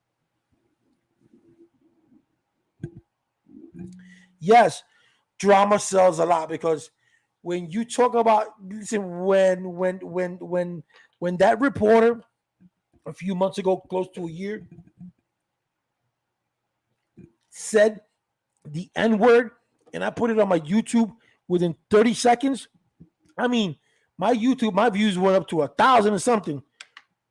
Yes, drama sells a lot because when you talk about listen, when that reporter a few months ago, close to a year, said the N word, and I put it on my YouTube within 30 seconds. I mean, my views went up to 1,000 and something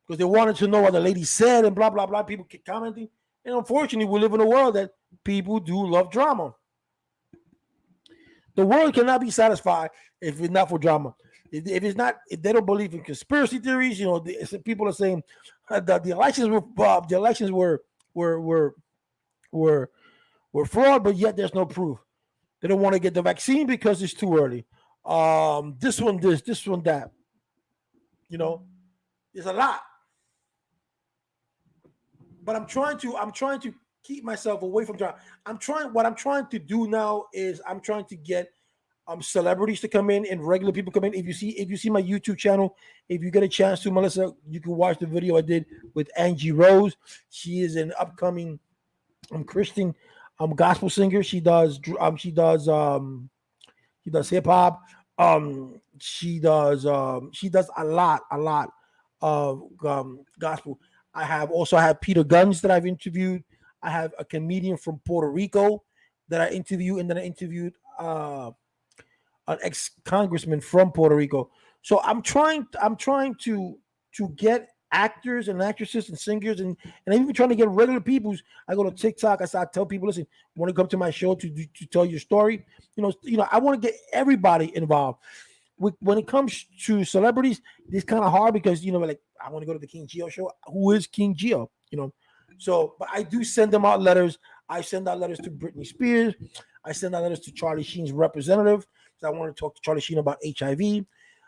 because they wanted to know what the lady said and blah blah blah. People keep commenting, and unfortunately, we live in a world that people do love drama. The world cannot be satisfied if it's not for drama. If it's not, if they don't believe in conspiracy theories, people are saying that the elections were were were were fraud, but yet there's no proof. They don't want to get the vaccine because it's too early. This one that. You know, there's a lot, but I'm trying to keep myself away from drama. What I'm trying to do now is I'm trying to get celebrities to come in and regular people come in. If you see my YouTube channel, if you get a chance to, Melissa, you can watch the video I did with Angie Rose. She is an upcoming Christian gospel singer. She does hip hop. She does a lot of gospel. I have Peter Guns that I've interviewed. I have a comedian from Puerto Rico that I interviewed, and then I interviewed an ex-congressman from Puerto Rico. So I'm trying to get actors and actresses and singers, and I'm even trying to get regular people. I go to TikTok. I tell people, listen, want to come to my show to tell your story? I want to get everybody involved. When it comes to celebrities, it's kind of hard because like I want to go to the King Geo show. Who is King Geo? So but I do send them out letters. I send out letters to Britney Spears. I send out letters to Charlie Sheen's representative. So I want to talk to Charlie Sheen about HIV.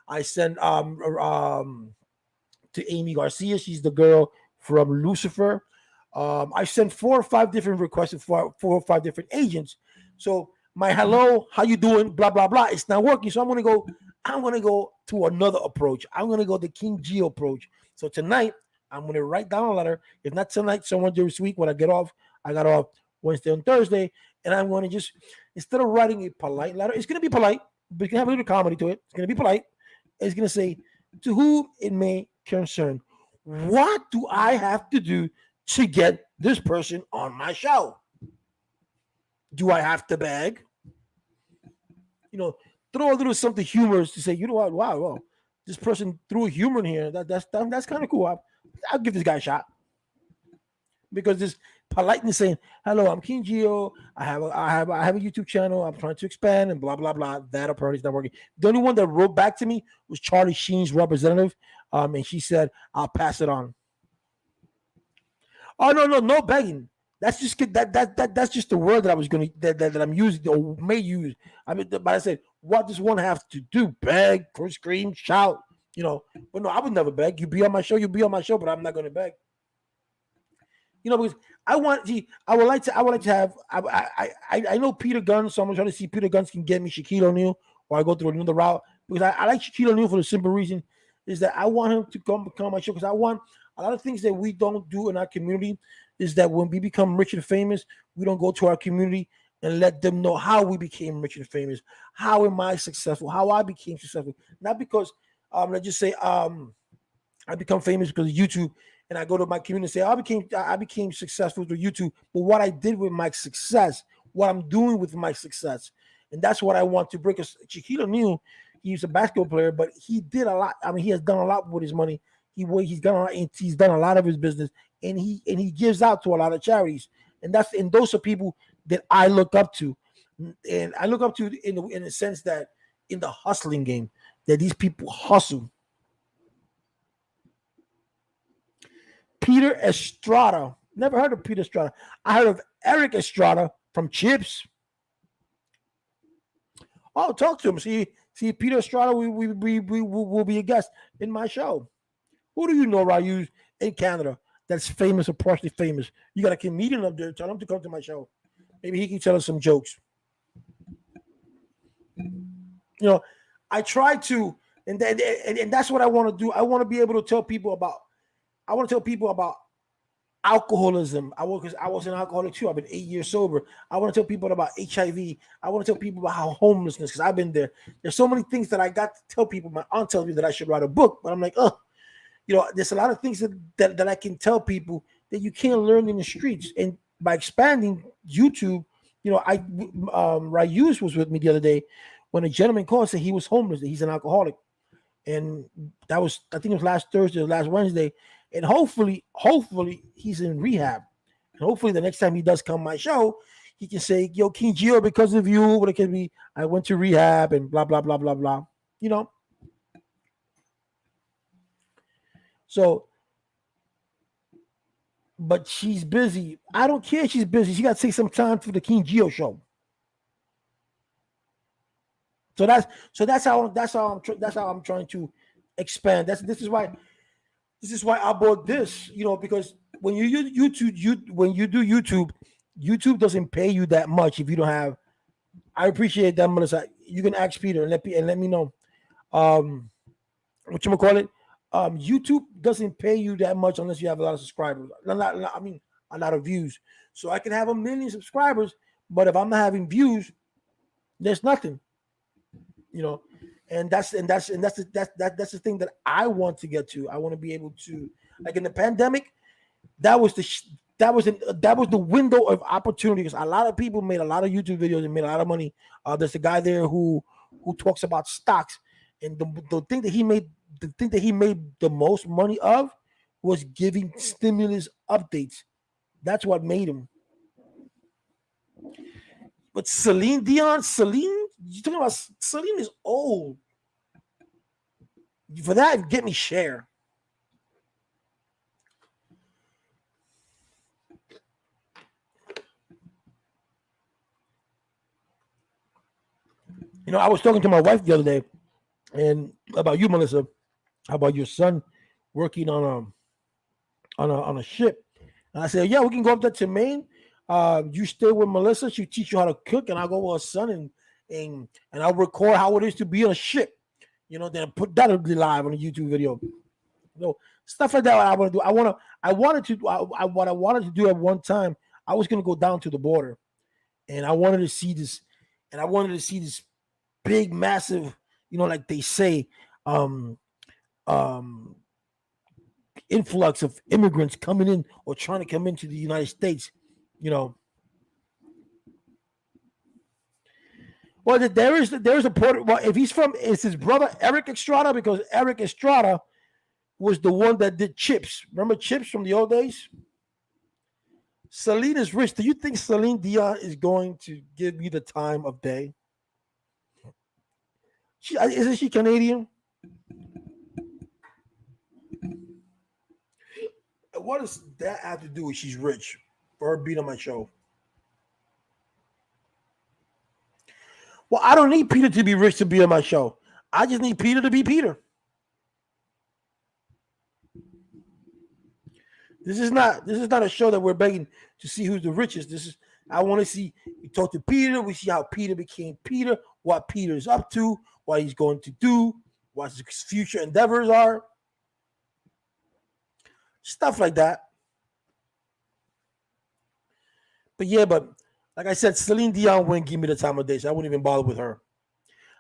I send to Amy Garcia. She's the girl from Lucifer. I sent 4 or 5 different requests to 4 or 5 different agents. So my hello, how you doing? Blah blah blah. It's not working. So I'm gonna go. I'm gonna go to another approach. I'm gonna go the King Geo approach. So tonight I'm gonna write down a letter. If not tonight, someone this week when I get off. I got off Wednesday and Thursday, and I'm gonna just instead of writing a polite letter, it's gonna be polite, but it's gonna have a little comedy to it. It's gonna be polite. It's gonna say, to whom it may concern, what do I have to do to get this person on my show? Do I have to beg? Throw a little something humorous to say, you know what? Wow, well, this person threw a humor in here. That's kind of cool. I'll give this guy a shot because this politeness saying, "Hello, I'm King Geo. I have a YouTube channel. I'm trying to expand and blah blah blah." That apparently is not working. The only one that wrote back to me was Charlie Sheen's representative, and she said, "I'll pass it on." Oh no begging. That's just that's just the word that I was gonna that I'm using or may use. But I said, what does one have to do? Beg, scream, shout? But no, I would never beg. You be on my show, but I'm not going to beg. Because I would like to have. I know Peter Gunn, so I'm trying to see Peter Gunn can get me Shaquille O'Neal, or I go through another route because I like Shaquille O'Neal for the simple reason is that I want him to come on my show because I want a lot of things that we don't do in our community is that when we become rich and famous, we don't go to our community and let them know how we became rich and famous. How am I successful? How I became successful? Not because let's just say I become famous because of YouTube, and I go to my community and say I became successful through YouTube. But what I did with my success, what I'm doing with my success, and that's what I want to break. Because Shaquille O'Neal, he's a basketball player, but he did a lot. I mean, he has done a lot with his money. He's done a lot of his business, and he gives out to a lot of charities, and those are people that I look up to, and I look up to in the sense that in the hustling game that these people hustle. Peter Estrada. Never heard of Peter Estrada. I heard of Eric Estrada from Chips. Oh, talk to him. See, Peter Estrada. We will be a guest in my show. Who do you know, Ryu, in Canada that's famous or partially famous? You got a comedian up there. Tell him to come to my show. Maybe he can tell us some jokes. I try to, and that's what I want to do. I want to be able to tell people about. I want to tell people about alcoholism. Because I was an alcoholic too. I've been 8 years sober. I want to tell people about HIV. I want to tell people about how homelessness, because I've been there. There's so many things that I got to tell people. My aunt tells me that I should write a book, but I'm like, there's a lot of things that I can tell people that you can't learn in the streets. And by expanding YouTube, Rayus was with me the other day when a gentleman called and said he was homeless, that he's an alcoholic. And that was, I think it was last Thursday or last Wednesday. And hopefully he's in rehab. And hopefully the next time he does come my show, he can say, yo, King Gio, because of you, what it can be, I went to rehab and blah, blah, blah, blah, blah. So, but she's busy. I don't care. She's busy. She got to take some time for the King Gio show. So that's how I'm trying to expand. This is why I bought this. Because when you use YouTube, YouTube doesn't pay you that much if you don't have. I appreciate that, Melissa. You can ask Peter and let me know. What you call it? YouTube doesn't pay you that much unless you have a lot of subscribers. A lot of views. So I can have 1 million subscribers, but if I'm not having views, there's nothing. And that's the thing that I want to get to. I want to be able to, like in the pandemic, that was the window of opportunity, because a lot of people made a lot of YouTube videos and made a lot of money. There's a guy there who talks about stocks, and the thing that he made the most money of was giving stimulus updates. That's what made him. But Celine Dion, you talking about Celine is old. For that, get me Cher. I was talking to my wife the other day, and about you, Melissa, about your son working on a ship. And I said, yeah, we can go up there to Maine. You stay with Melissa. She'll teach you how to cook, and I'll go with her son and I'll record how it is to be on a ship. Then put that live on a YouTube video. Stuff like that. I want to do. What I wanted to do at one time. I was going to go down to the border, and I wanted to see this. And I wanted to see this big, massive, like they say, influx of immigrants coming in or trying to come into the United States. Well, there is a Puerto. Well, if he's from, it's his brother Eric Estrada, because Eric Estrada was the one that did Chips. Remember Chips from the old days? Celine is rich. Do you think Celine Dion is going to give me the time of day? Isn't she Canadian? What does that have to do with she's rich for her being on my show? Well, I don't need Peter to be rich to be on my show. I just need Peter to be Peter. This is not a show that we're begging to see who's the richest. I want to see. We talk to Peter. We see how Peter became Peter, what Peter is up to, what he's going to do, what his future endeavors are, stuff like that. But like I said, Celine Dion wouldn't give me the time of day, so I wouldn't even bother with her.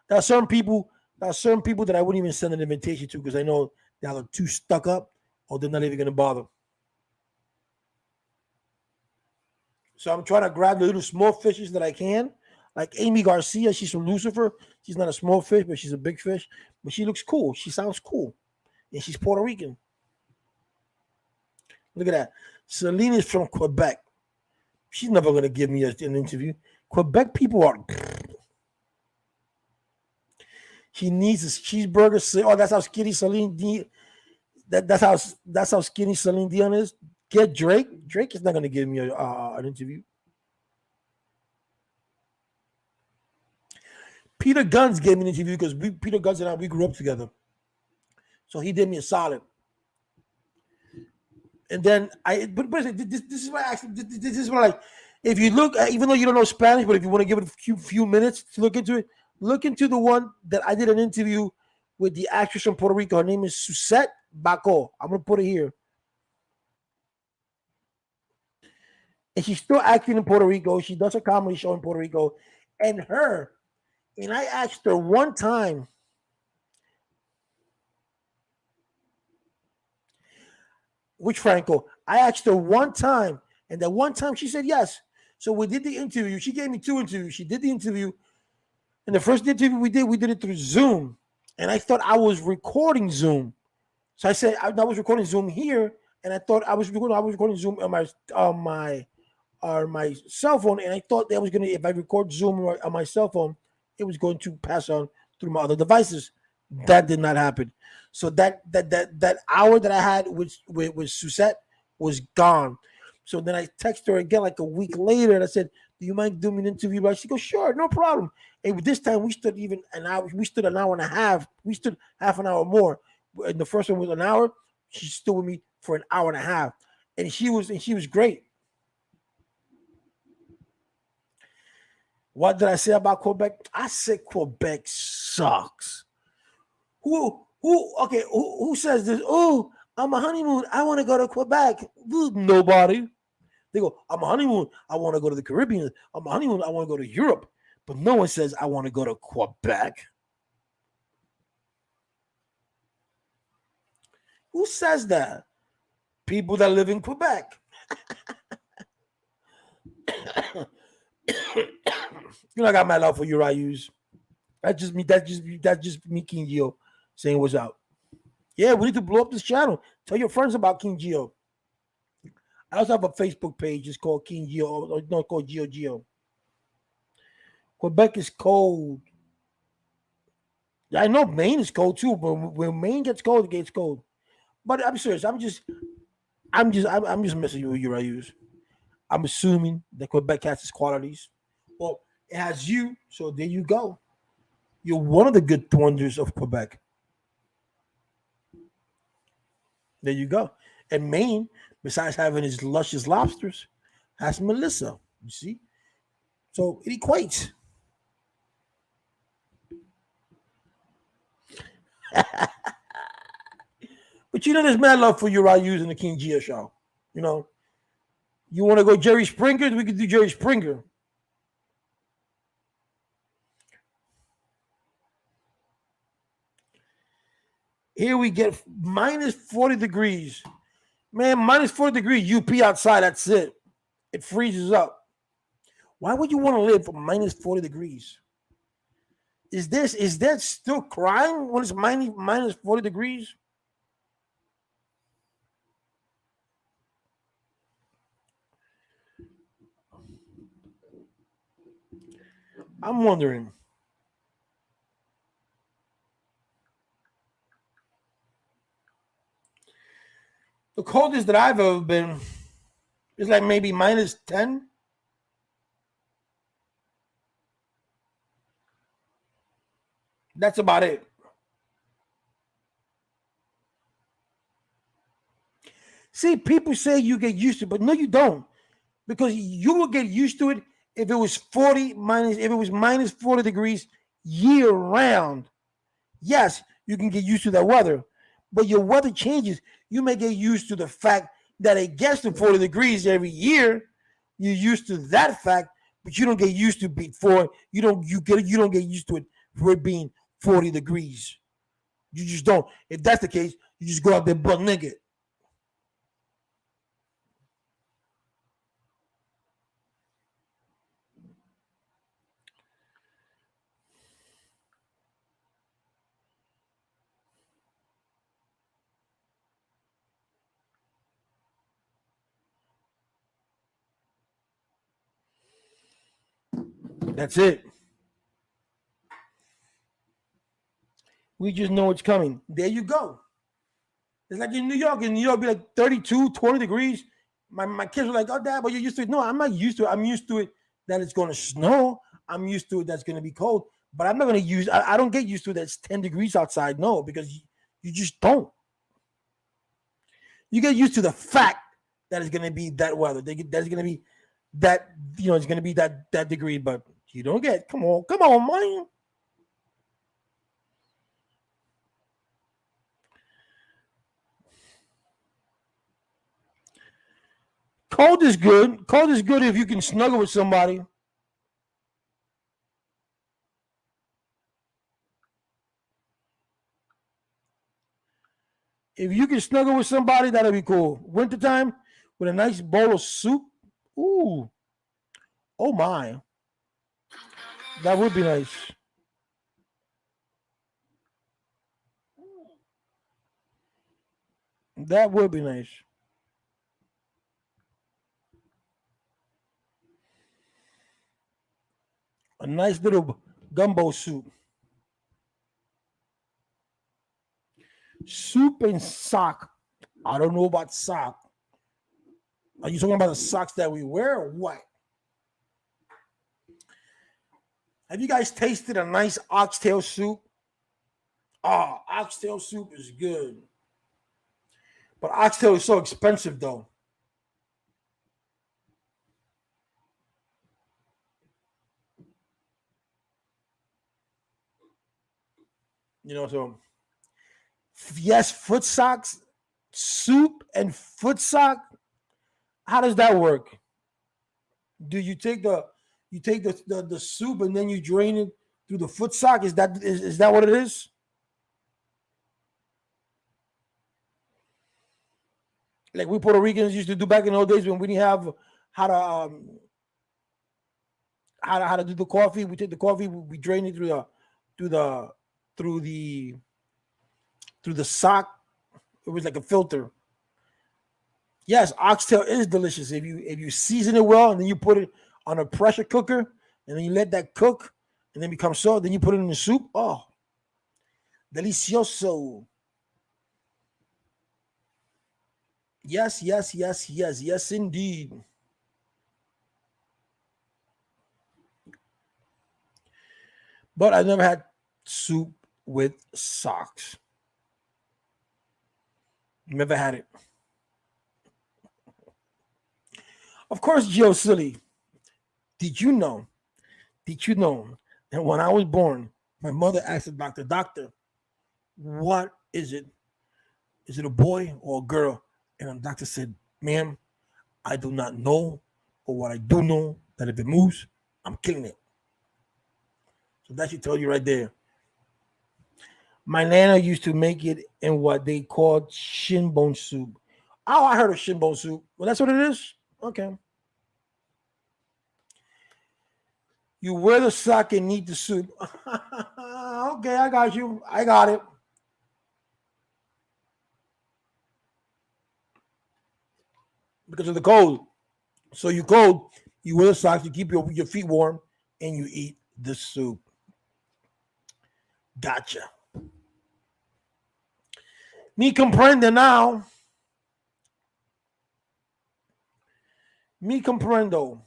There are certain people that I wouldn't even send an invitation to because I know they're either too stuck up or they're not even going to bother. So I'm trying to grab the little small fishes that I can. Like Amy Garcia, she's from Lucifer. She's not a small fish, but she's a big fish. But she looks cool. She sounds cool. And she's Puerto Rican. Look at that. Celine is from Quebec. She's never going to give me an interview. Quebec people are. She needs a cheeseburger. Oh, that's how skinny Celine Dion. That's how skinny Celine Dion is. Get Drake. Drake is not going to give me an interview. Peter Guns gave me an interview because Peter Guns and we grew up together. So he did me a solid. And then this is what I actually, this is what I like. If you look, even though you don't know Spanish, but if you want to give it a few minutes to look into it, look into the one that I did an interview with the actress from Puerto Rico. Her name is Suzette Baco. I'm going to put it here. And she's still acting in Puerto Rico. She does a comedy show in Puerto Rico. And I asked her one time, which Franco? I asked her one time, and that one time she said yes. So we did the interview. She gave me 2 interviews. She did the interview. And the first interview we did it through Zoom. And I thought I was recording Zoom. So I said I was recording Zoom here, and I thought I was recording Zoom on my cell phone, and I thought that was gonna, if I record Zoom on my cell phone, it was going to pass on through my other devices. That did not happen. So that hour that I had with Suzette was gone. So then I texted her again like a week later, and I said, "Do you mind doing an interview?" She goes, "Sure, no problem." And this time we stood even an hour. We stood an hour and a half. We stood half an hour more. And the first one was an hour. She stood with me for an hour and a half, and she was great. What did I say about Quebec? I said Quebec sucks. Who says this? Oh, I'm a honeymoon. I want to go to Quebec. Nobody. They go, I'm a honeymoon. I want to go to the Caribbean. I'm a honeymoon. I want to go to Europe. But no one says I want to go to Quebec. Who says that? People that live in Quebec. You know, I got my love for you, Ryus. That's just me, King Gio, saying what's up. Yeah, we need to blow up this channel. Tell your friends about King Gio. I also have a Facebook page. It's called King Gio, or no, called Gio. Quebec is cold. Yeah, I know Maine is cold too, but when Maine gets cold, it gets cold. But I'm serious. I'm just messing with you, Ryus. I'm assuming that Quebec has its qualities. Well, it has you, so there you go. You're one of the good wonders of Quebec. There you go. And Maine, besides having its luscious lobsters, has Melissa. You see? So it equates. But you know, there's mad love for you, Ryus in the King Gio show. You know, you want to go Jerry Springer? We could do Jerry Springer. Here we get minus 40 degrees. Man, minus 40 degrees, UP outside, that's it. It freezes up. Why would you want to live for minus 40 degrees? Is that still crime when it's minus 40 degrees? I'm wondering. The coldest that I've ever been is like maybe minus 10. That's about it. See, people say you get used to it, but no, you don't. Because you will get used to it if it was 40 minus, if it was minus 40 degrees year round. Yes, you can get used to that weather, but your weather changes. You may get used to the fact that it gets to 40 degrees every year. You're used to that fact, but you don't get used to before you don't get used to it for it being 40 degrees. You just don't. If that's the case, you just go out there butt naked. That's it. We just know it's coming. There you go. It's like in New York. In New York, be like 32, 20 degrees. My kids were like, oh, Dad, but you're used to it. No, I'm not used to it. I'm used to it that it's going to snow. I'm used to it that's going to be cold. But I'm not going to I don't get used to it that's 10 degrees outside. No, because you just don't. You get used to the fact that it's going to be that weather. That it's going to be that, it's going to be that degree. But you don't get, come on, man. Cold is good. Cold is good if you can snuggle with somebody. If you can snuggle with somebody, that'll be cool. Wintertime with a nice bowl of soup. Ooh. Oh my. That would be nice. That would be nice. A nice little gumbo soup. Soup and sock. I don't know about sock. Are you talking about the socks that we wear or what? Have you guys tasted a nice oxtail soup? Oh, oxtail soup is good. But oxtail is so expensive though. So yes, foot socks, soup and foot sock. How does that work? Do you take the soup and then you drain it through the foot sock? Is that what it is? Like we Puerto Ricans used to do back in the old days when we didn't have how to how to do the coffee. We take the coffee, we drain it through the through the through the sock. It was like a filter. Yes, oxtail is delicious if you season it well and then you put it on a pressure cooker and then you let that cook and then become soft. Then you put it in the soup. Oh, delicioso. Yes, yes, yes, yes, yes, indeed. But I never had soup with socks. Never had it. Of course, Joe Silly. Did you know? Did you know that when I was born, my mother asked the doctor, what is it? Is it a boy or a girl? And the doctor said, ma'am, I do not know. But what I do know that if it moves, I'm killing it. So that should tell you right there. My nana used to make it in what they called shin bone soup. Oh, I heard of shin bone soup. Well, that's what it is? Okay. You wear the sock and eat the soup. Okay, I got you. I got it. Because of the cold. So you cold, you wear the socks, you keep your feet warm, and you eat the soup. Gotcha. Mi comprende now. Mi comprendo.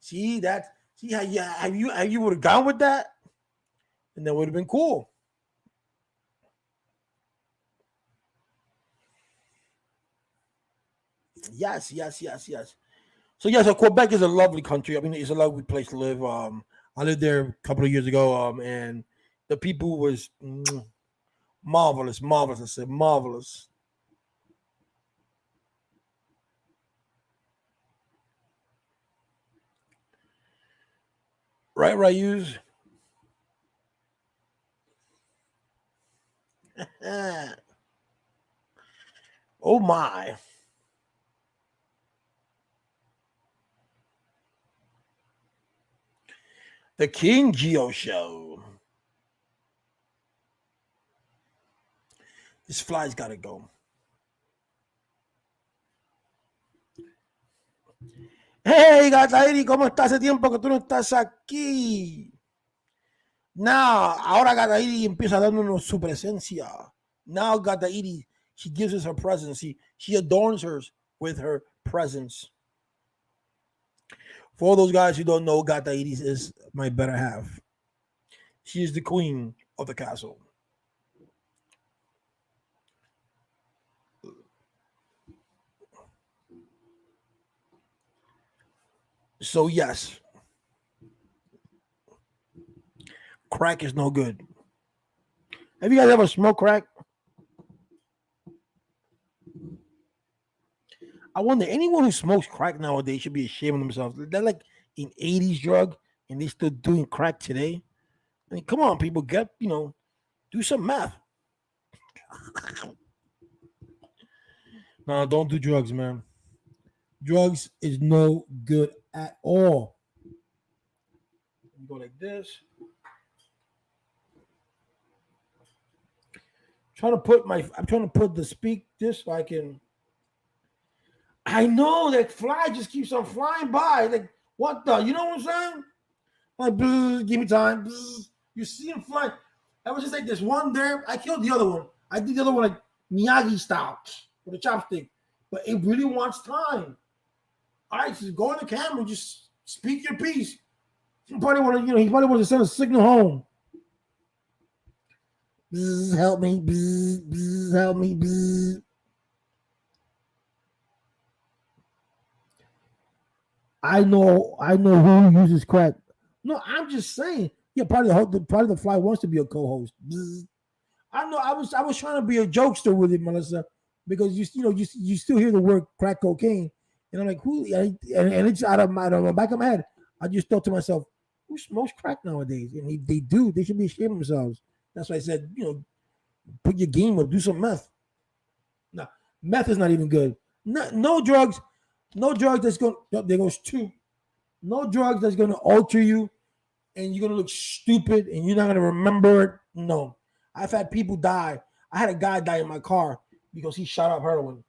See that? See how you would have gone with that, and that would have been cool. Yes, yes, yes, yes. So Quebec is a lovely country. I mean, it's a lovely place to live. I lived there a couple of years ago. And the people was marvelous, marvelous. I said marvelous. Right, right. Use. Oh my, the King Geo Show. This fly's got to go. Hey, Gatairi, ¿cómo estás? Hace tiempo que tú no estás aquí. Now, ahora Gatairi empieza dándonos su presencia. Now, Gatairi, she gives us her presence. She adorns her with her presence. For all those guys who don't know, Gatairi is my better half. She is the queen of the castle. So, yes, crack is no good. Have you guys ever smoked crack? I wonder, anyone who smokes crack nowadays should be ashamed of themselves. They're like an 80s drug and they still doing crack today. I mean, come on, people, do some math. No, don't do drugs, man. Drugs is no good at all. You go like this. I'm trying to put the speak this so I can. I know that fly just keeps on flying by. Like, what the? You know what I'm saying? Like, give me time. You see him flying. I was just like this one there. I killed the other one. I did the other one like Miyagi style with a chopstick. But it really wants time. All right, just go on the camera, just speak your piece. He probably want to send a signal home. Help me, help me. I know who uses crack. No, I'm just saying. Yeah, probably the fly wants to be a co-host. I know. I was trying to be a jokester with it, Melissa, because you still hear the word crack cocaine, and I'm like, who? And it's out of my back of my head. I just thought to myself, who smokes crack nowadays? And they do. They should be ashamed of themselves. That's why I said, put your game up, do some meth. No, meth is not even good. No drugs. No drugs that's going. There goes two. No drugs that's going to alter you, and you're going to look stupid, and you're not going to remember it. No, I've had people die. I had a guy die in my car because he shot up heroin,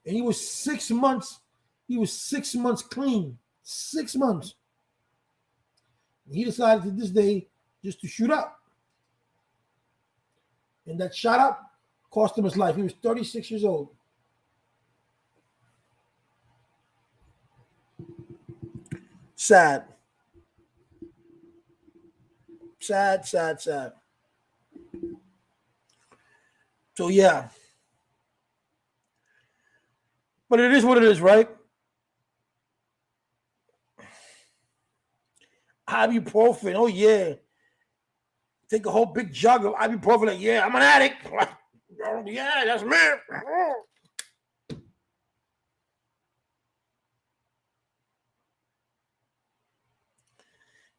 and he was 6 months. He was 6 months clean. 6 months. He decided to this day just to shoot up, and that shot up cost him his life. He was 36 years old. Sad. Sad, sad, sad. So, yeah. But it is what it is, right? Ibuprofen. Oh, yeah. Take a whole big jug of ibuprofen. Like, yeah, I'm an addict. Oh, yeah, that's me.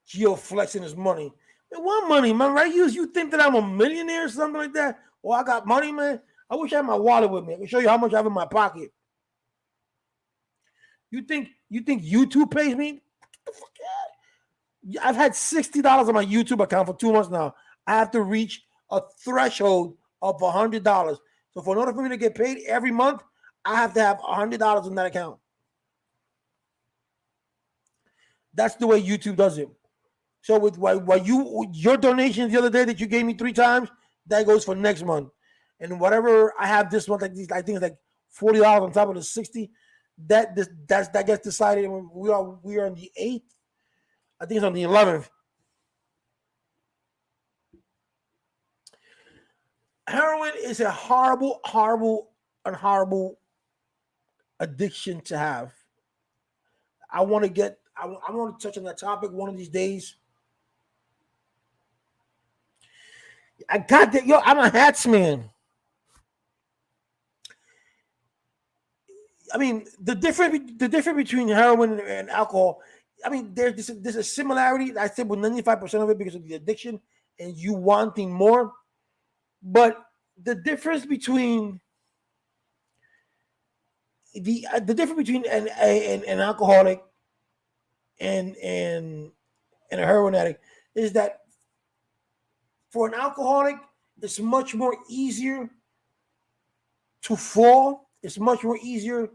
Geo flexing his money. Man, what money, man? Right? You think that I'm a millionaire or something like that? Or I got money, man? I wish I had my wallet with me. I can show you how much I have in my pocket. You think YouTube pays me? Get the fuck out. I've had $60 on my YouTube account for 2 months now. I have to reach a threshold of $100. So in order for me to get paid every month, I have to have $100 in that account. That's the way YouTube does it. So with your donation the other day that you gave me 3 times, that goes for next month. And whatever I have this month, like I think it's like $40 on top of the 60. That gets decided. We are on the 8th. I think it's on the 11th. Heroin is a horrible, horrible, and horrible addiction to have. I want to get. I want to touch on that topic one of these days. I got that. Yo, I'm a hats man. I mean, the difference between heroin and alcohol. I mean, there's a similarity. I said with 95% of it because of the addiction and you wanting more. But the difference between the difference between an alcoholic and and a heroin addict is that for an alcoholic, it's much more easier to fall. It's much more easier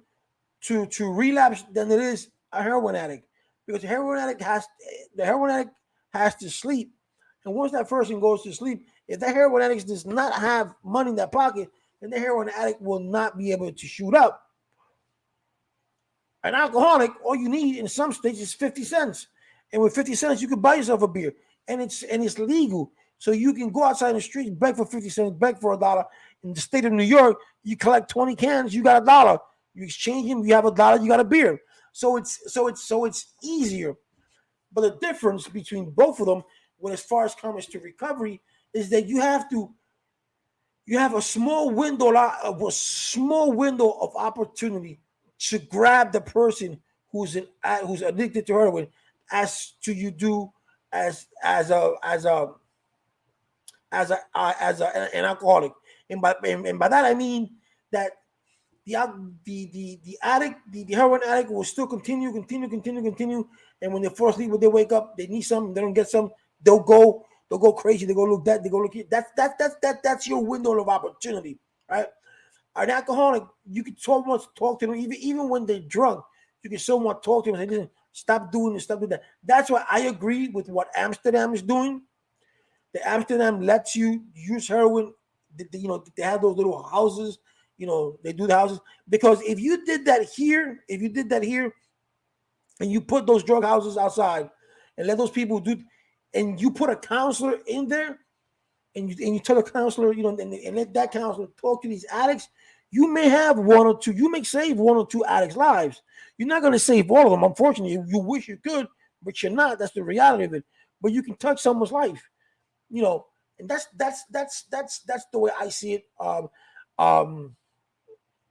to relapse than it is a heroin addict because the heroin addict has to sleep, and once that person goes to sleep, if that heroin addict does not have money in their pocket, then the heroin addict will not be able to shoot up. An alcoholic, all you need in some states is 50 cents. And with 50 cents, you can buy yourself a beer. And it's legal. So you can go outside in the street, beg for 50 cents, beg for $1. In the state of New York, you collect 20 cans, you got $1. You exchange them, you have $1, you got a beer. So it's easier. But the difference between both of them, when as far as comes to recovery, is that you have a small window of opportunity to grab the person who's addicted to heroin as to you do as an alcoholic, and by that I mean that the addict, the heroin addict will still continue, and when they fall asleep, when they wake up, they need some, they don't get some, they'll go crazy, they go look that, they go look here. That's your window of opportunity, right? An alcoholic, you can talk to them even when they're drunk. You can somewhat talk to them and say, listen, stop doing this, stop doing that. That's why I agree with what Amsterdam is doing. The Amsterdam lets you use heroin. They have those little houses. They do the houses because if you did that here, and you put those drug houses outside and let those people do, and you put a counselor in there, and you tell the counselor, and let that counselor talk to these addicts, you may have one or two, you may save one or two addicts' lives. You're not going to save all of them, unfortunately. You wish you could, but you're not. That's the reality of it. But you can touch someone's life, and that's the way I see it.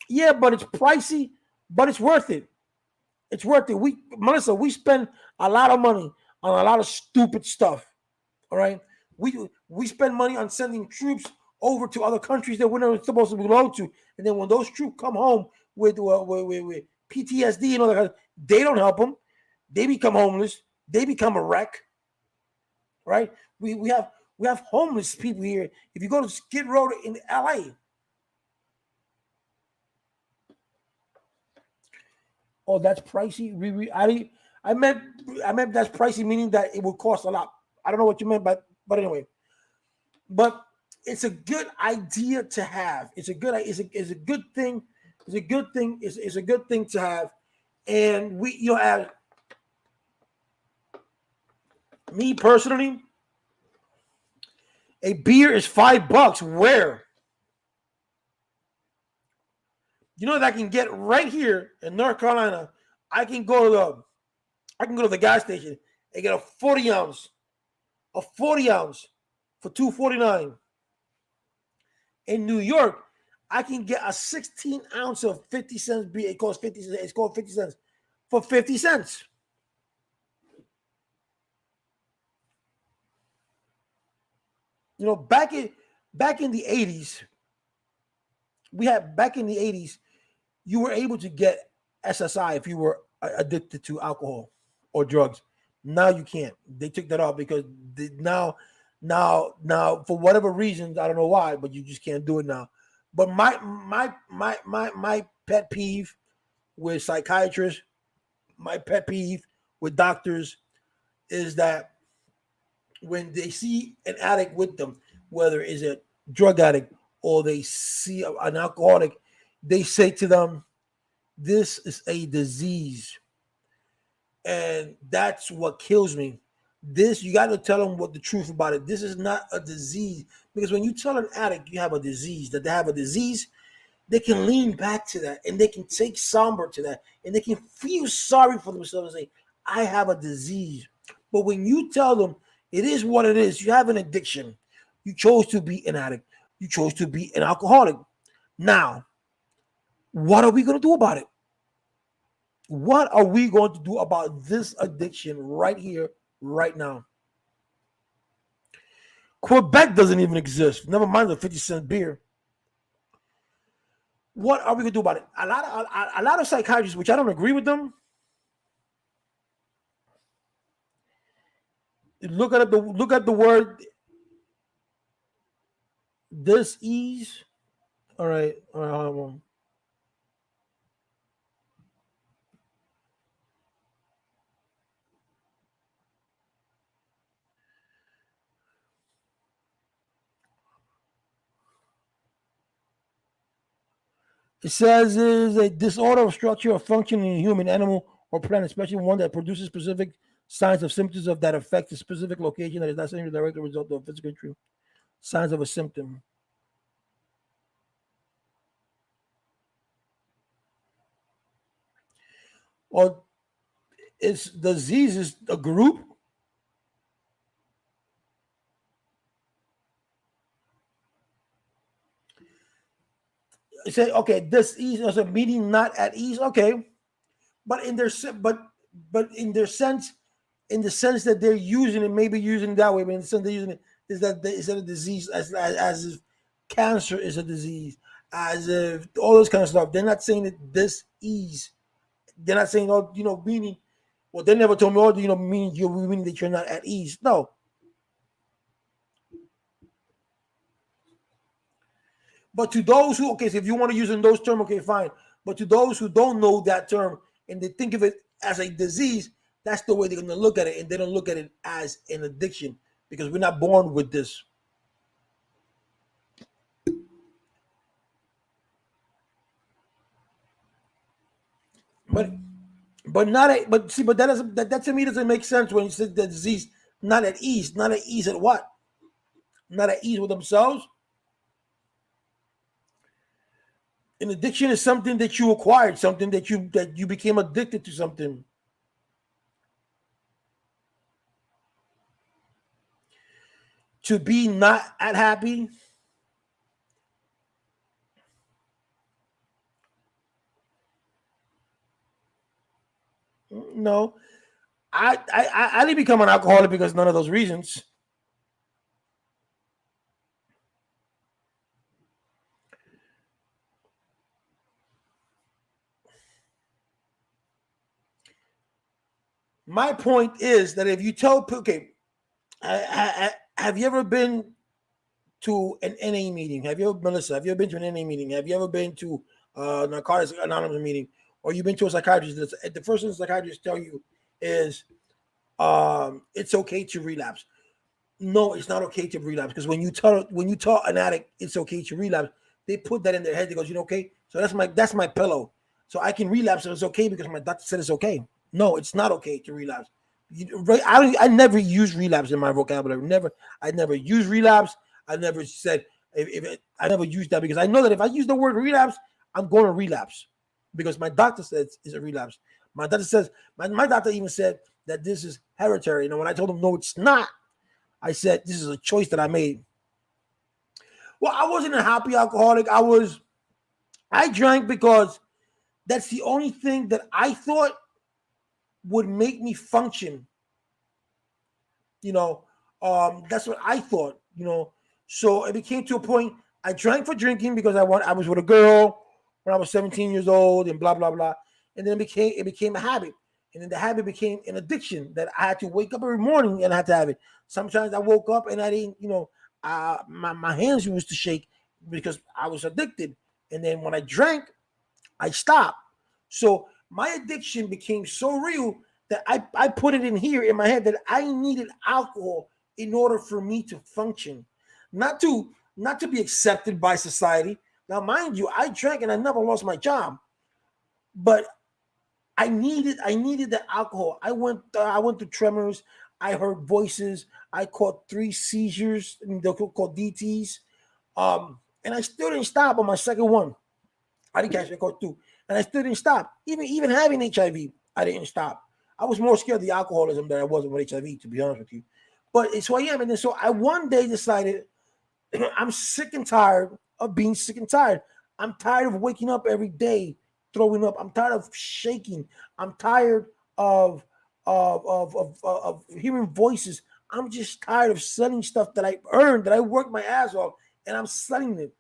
Yeah, but it's pricey, but it's worth it. It's worth it. Melissa, we spend a lot of money on a lot of stupid stuff. All right, we spend money on sending troops over to other countries that we're not supposed to belong to, and then when those troops come home with PTSD and all that, they don't help them. They become homeless. They become a wreck. Right? We have homeless people here. If you go to Skid Row in LA, oh, that's pricey. I meant that's pricey, meaning that it will cost a lot. I don't know what you meant, but anyway. But it's a good idea to have. It's a good thing. It's a good thing. It's a good thing to have. And as me personally, a beer is $5. Where? That I can get right here in North Carolina. I can go to the gas station and get a 40 ounce for $2.49. In New York, I can get a 16 ounce of 50 cents beer. It costs 50 cents. It's called 50 cents for 50 cents. Back in the 80s, back in the 80s, you were able to get SSI if you were addicted to alcohol or drugs. Now you can't. They took that off because now for whatever reasons, I don't know why, but you just can't do it now. But my pet peeve with psychiatrists, my pet peeve with doctors is that when they see an addict with them, whether it's a drug addict or they see an alcoholic, they say to them, this is a disease. And that's what kills me. This, you got to tell them what the truth about it. This is not a disease. Because when you tell an addict you have a disease, that they have a disease, they can lean back to that and they can take somber to that and they can feel sorry for themselves and say, I have a disease. But when you tell them it is what it is, you have an addiction. You chose to be an addict. You chose to be an alcoholic. Now, what are we going to do about it? What are we going to do about this addiction right here, right now? Quebec doesn't even exist. Never mind the 50-cent beer. What are we going to do about it? A lot of psychiatrists, which I don't agree with them, look at the word dis-ease. All right, hold on. It says is a disorder of structure or function in a human, animal, or plant, especially one that produces specific signs of symptoms of that affect a specific location that is not necessarily a direct result of physical injury. Signs of a symptom. Or it's disease is a group. Say okay, this ease is a meeting not at ease. Okay, but in their but in their sense, in the sense that they're using it, maybe using it that way, but in the sense they're using it is that is that a disease as if cancer is a disease, as if all this kind of stuff. They're not saying that this ease. They're not saying oh meaning. Well, they never told me oh meaning that you're not at ease. No. But to those who, okay, so if you want to use in those terms, okay, fine. But to those who don't know that term and they think of it as a disease, that's the way they're going to look at it. And they don't look at it as an addiction because we're not born with this. But not a, but see, but that to me doesn't make sense when you said the disease not at ease. Not at ease at what? Not at ease with themselves. An addiction is something that you acquired, something that you became addicted to something. To be not at happy. No, I didn't become an alcoholic because none of those reasons. My point is that if you tell okay, have you ever been to an NA meeting? Have you ever, Melissa? Have you ever been to an NA meeting? Have you ever been to a Narcotics Anonymous meeting, or you've been to a psychiatrist? The first thing the psychiatrists tell you is it's okay to relapse. No, it's not okay to relapse because when you tell an addict it's okay to relapse, they put that in their head. They goes, okay, so that's my pillow, so I can relapse and it's okay because my doctor said it's okay. No, it's not okay to relapse. I never use relapse in my vocabulary. I never use relapse. I never said I never used that because I know that if I use the word relapse, I'm going to relapse because my doctor says it's a relapse. My doctor says my doctor even said that this is hereditary. And when I told him no, it's not, I said this is a choice that I made. Well, I wasn't a happy alcoholic. I drank because that's the only thing that I thought would make me function. You know, that's what I thought. So it became to a point. I drank for drinking because I was with a girl when I was 17 years old and blah blah blah, and then it became a habit, and then the habit became an addiction that I had to wake up every morning and I had to have it. Sometimes I woke up and I didn't, my hands used to shake because I was addicted, and then when I drank, I stopped. So my addiction became so real that I put it in here in my head that I needed alcohol in order for me to function, not to be accepted by society. Now, mind you, I drank and I never lost my job, but I needed the alcohol. I went through tremors. I heard voices. I caught 3 seizures. I mean, they're called DTs. And I still didn't stop on my second one. I didn't catch it, I caught 2. And I still didn't stop. Even having HIV, I didn't stop. I was more scared of the alcoholism than I was with HIV, to be honest with you. But it's who I am. And then so I one day decided I'm sick and tired of being sick and tired. I'm tired of waking up every day throwing up. I'm tired of shaking. I'm tired of of hearing voices. I'm just tired of selling stuff that I earned, that I worked my ass off, and I'm selling it.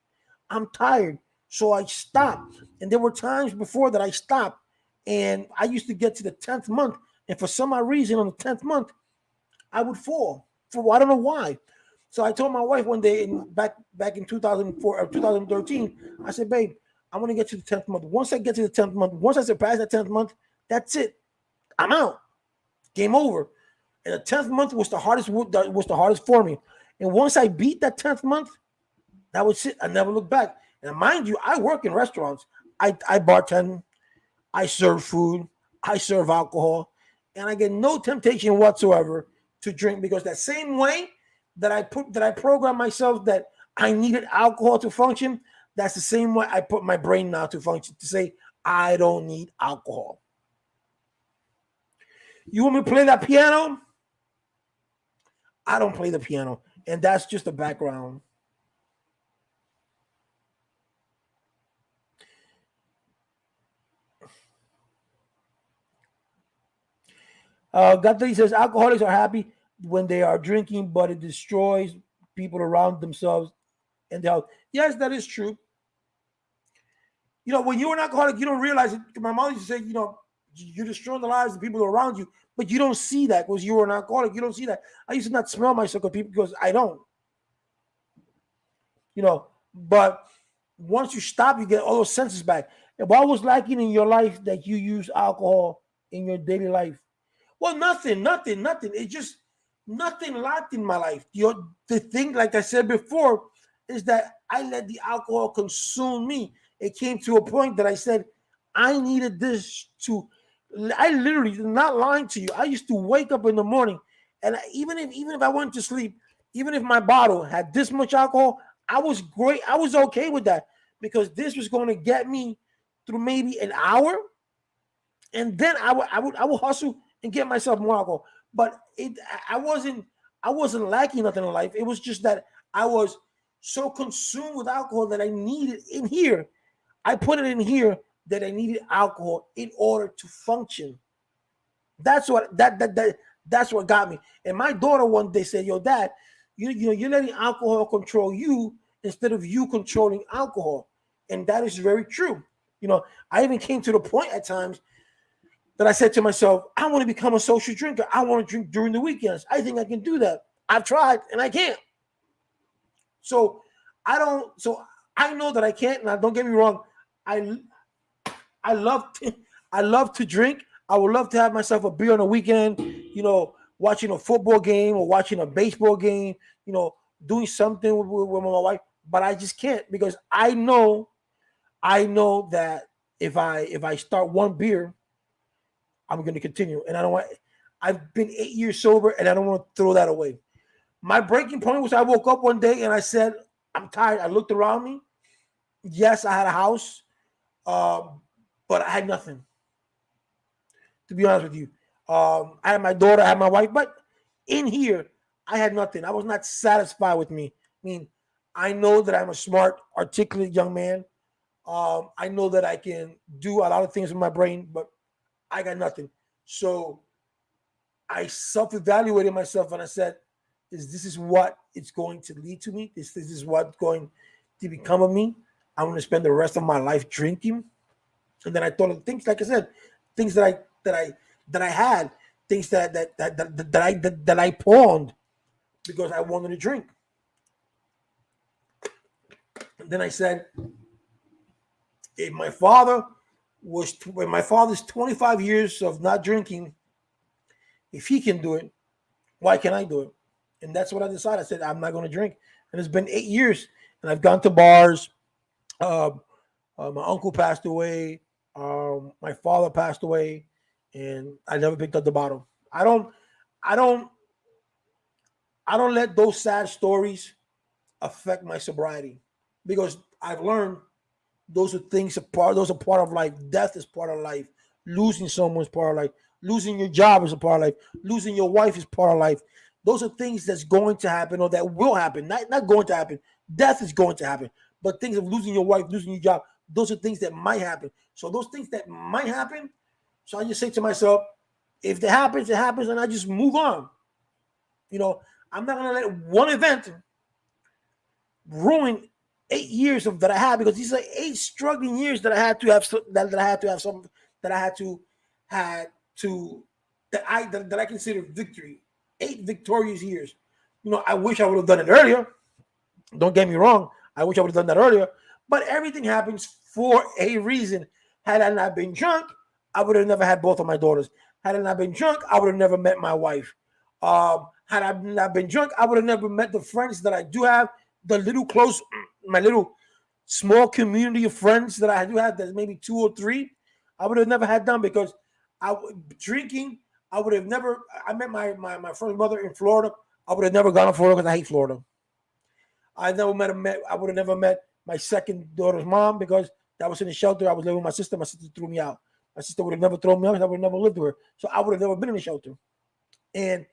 I'm tired. So I stopped. And there were times before that I stopped. And I used to get to the 10th month. And for some odd reason, on the 10th month, I would fall. For I don't know why. So I told my wife one day back in 2004 or 2013, I said, babe, I want to get to the 10th month. Once I get to the 10th month, once I surpass that 10th month, that's it. I'm out. Game over. And the 10th month was the hardest for me. And once I beat that 10th month, that was it. I never looked back. And mind you, I work in restaurants. I bartend, I serve food, I serve alcohol, and I get no temptation whatsoever to drink because that same way that I program myself that I needed alcohol to function, that's the same way I put my brain now to function to say I don't need alcohol. You want me to play that piano? I don't play the piano, and that's just the background. Guthrie says alcoholics are happy when they are drinking, but it destroys people around themselves and their health. Yes, that is true. You know, when you're an alcoholic, you don't realize it. My mom used to say, you know, you're destroying the lives of people around you, but you don't see that because you were an alcoholic. You don't see that. I used to not smell myself because I don't, you know. But once you stop, you get all those senses back. And what was lacking in your life that you use alcohol in your daily life? Well, nothing. It just nothing lacked in my life. The thing, like I said before, is that I let the alcohol consume me. It came to a point that I said I needed this to. I literally, not lying to you, I used to wake up in the morning, and even if I went to sleep, even if my bottle had this much alcohol, I was great. I was okay with that because this was going to get me through maybe an hour, and then I would hustle and get myself more alcohol. But I wasn't lacking nothing in life. It was just that I was so consumed with alcohol that I needed in here. I put it in here that I needed alcohol in order to function. That's what got me. And my daughter one day said, "Yo, Dad, you're letting alcohol control you instead of you controlling alcohol," and that is very true. You know, I even came to the point at times that I said to myself, I want to become a social drinker. I want to drink during the weekends. I think I can do that. I've tried and I can't. So I don't. So I know that I can't. Now, don't get me wrong. I I love to, I love to drink. I would love to have myself a beer on the weekend. You know, watching a football game or watching a baseball game. You know, doing something with my wife. But I just can't because I know that if I start one beer, I'm going to continue. And I don't want. I've been 8 years sober, and I don't want to throw that away. My breaking point was I woke up one day and I said, "I'm tired." I looked around me. Yes, I had a house, um, but I had nothing. To be honest with you, I had my daughter, I had my wife, but in here, I had nothing. I was not satisfied with me. I mean, I know that I'm a smart, articulate young man. I know that I can do a lot of things with my brain, but I got nothing. So I self-evaluated myself and I said, this is what it's going to lead to me. This is what's going to become of me. I'm going to spend the rest of my life drinking." And then I thought of things, like I said, things that I had, things that I pawned because I wanted to drink. And then I said, if my father's 25 years of not drinking, if he can do it, why can't I do it? And that's what I decided. I said, I'm not going to drink. And it's been 8 years, and I've gone to bars. Um, my uncle passed away. My father passed away, and I never picked up the bottle. I don't. I don't let those sad stories affect my sobriety because I've learned those are things those are part of life. Death is part of life. Losing someone is part of life. Losing your job is a part of life. Losing your wife is part of life. Those are things that's going to happen or that will happen. Not going to happen. Death is going to happen. But things of losing your wife, losing your job, those are things that might happen. So those things that might happen, so I just say to myself, if it happens, it happens, and I just move on. I'm not gonna let one event ruin 8 years of that I had, because these are 8 struggling years that I had to have something that I that I consider victory. 8 victorious years. I wish I would have done it earlier. Don't get me wrong. I wish I would have done that earlier. But everything happens for a reason. Had I not been drunk, I would have never had both of my daughters. Had I not been drunk, I would have never met my wife. Had I not been drunk, I would have never met the friends that I do have, my little small community of friends that I do have, that's maybe 2 or 3. I would have never had them because drinking, I would have never, I met my friend's mother in Florida. I would have never gone to Florida because I hate Florida. I would have never met my second daughter's mom because that was in the shelter. I was living with my sister. My sister threw me out. My sister would have never thrown me out because I would have never lived with her. So I would have never been in the shelter. And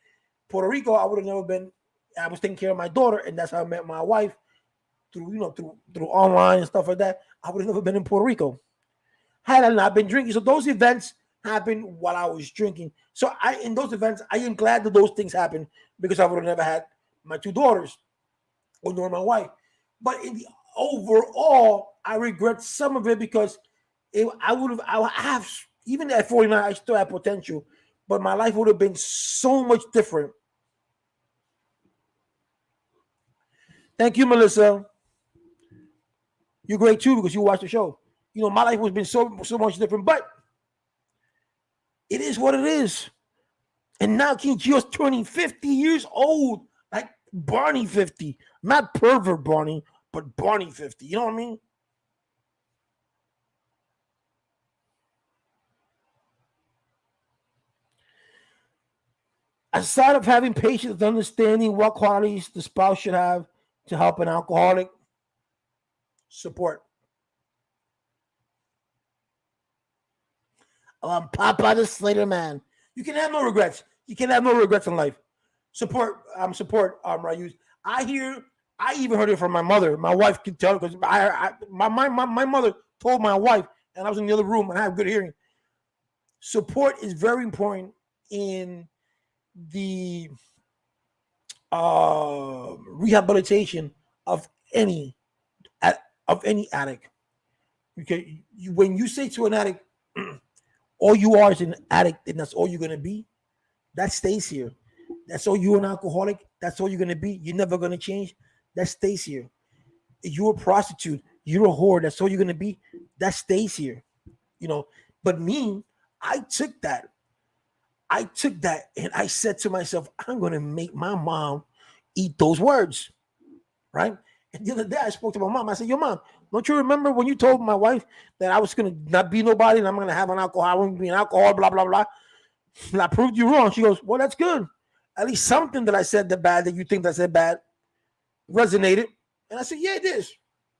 Puerto Rico, I would have never been. I was taking care of my daughter, and that's how I met my wife through online and stuff like that. I would have never been in Puerto Rico had I not been drinking. So those events happened while I was drinking. So in those events, I am glad that those things happened because I would have never had my 2 daughters or nor my wife. But in the overall, I regret some of it because I have, even at 49, I still have potential, but my life would have been so much different. Thank you, Melissa. You're great too because you watch the show. My life would have been so much different, but it is what it is. And now King Gio's turning 50 years old, like Barney 50, not pervert Barney, but Barney 50. You know what I mean? Aside of having patience, understanding what qualities the spouse should have to help an alcoholic, support. Papa the Slater Man. You can have no regrets. You can have no regrets in life. Support. Rayus. I even heard it from my mother. My wife could tell because my mother told my wife, and I was in the other room and I have good hearing. Support is very important in the rehabilitation of any addict. Okay, when you say to an addict, all you are is an addict, and that's all you're gonna be, that stays here. That's all you're an alcoholic. That's all you're gonna be. You're never gonna change. That stays here. You're a prostitute. You're a whore. That's all you're gonna be. That stays here. But me, I took that, and I said to myself, I'm gonna make my mom eat those words, right? And the other day I spoke to my mom. I said, "Yo, mom, don't you remember when you told my wife that I was gonna not be nobody and I'm gonna have an alcohol? I won't be an alcohol, blah blah blah." And I proved you wrong. She goes, "Well, that's good. At least something that I said that bad that you think that I said bad resonated." And I said, "Yeah, it is."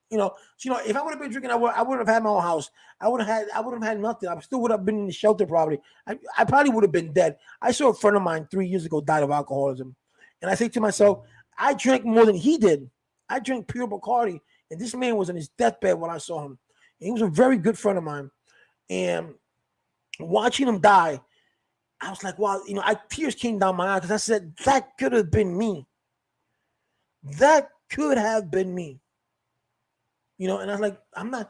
If I would have been drinking, I wouldn't have had my own house. I wouldn't have had nothing. I still would have been in the shelter probably. I probably would have been dead. I saw a friend of mine 3 years ago died of alcoholism. And I say to myself, I drank more than he did. I drank pure Bacardi. And this man was on his deathbed when I saw him. And he was a very good friend of mine. And watching him die, I was like, wow, tears came down my eyes because I said, that could have been me. That could have been me. And I was like, I'm not,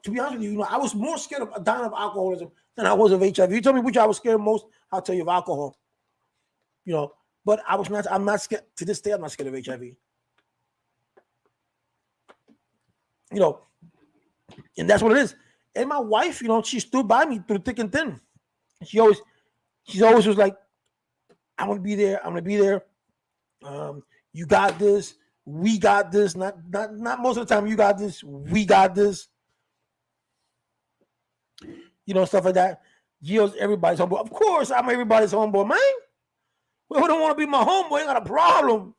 to be honest with you, I was more scared of dying of alcoholism than I was of HIV. You tell me which I was scared of most, I'll tell you of alcohol. But I'm not scared, to this day, I'm not scared of HIV. And that's what it is. And my wife, she stood by me through thick and thin. She always was like, I'm going to be there. I'm going to be there. You got this. We got this. Not most of the time you got this. We got this. Stuff like that. Gio's everybody's homeboy. Of course, I'm everybody's homeboy, man. Whoever don't want to be my homeboy ain't got a problem.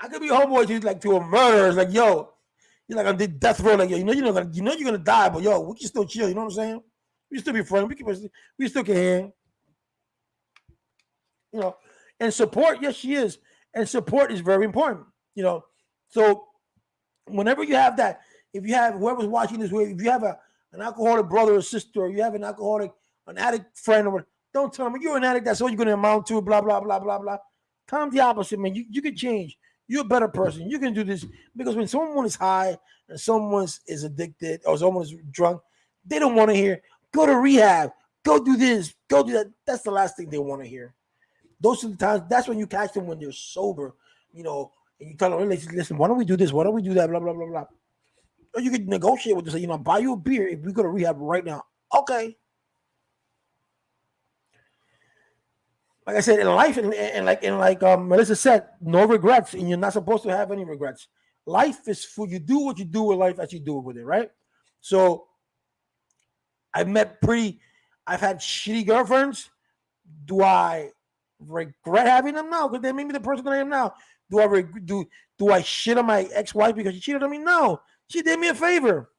I could be a homeboy to a murderer. It's like, yo, you're like on the death row. Like, yo, you're gonna die, but yo, we can still chill. You know what I'm saying? We still be friends. We still can hang. You know, and support. Yes, she is, and support is very important. You know, so whenever you have that, if you have whoever's watching this, if you have an alcoholic brother or sister, or you have an addict friend, or don't tell them you're an addict. That's all you're going to amount to. Blah blah blah blah blah. Tell them the opposite, man. You can change. You're a better person. You can do this because when someone is high and someone is addicted or someone is drunk, they don't want to hear go to rehab, go do this, go do that. That's the last thing they want to hear. Those are the times. That's when you catch them when they're sober. You know, and you tell them, listen, why don't we do this? Why don't we do that? Blah blah blah blah. Or you could negotiate with them, say, buy you a beer if we go to rehab right now. Okay. Like I said, in life, and like Melissa said, no regrets, and you're not supposed to have any regrets. Life is for you do what you do with life as you do it with it, right? So I've had shitty girlfriends. Do I regret having them? No, because they made me the person that I am now. Do I shit on my ex-wife because she cheated on me? No. She did me a favor.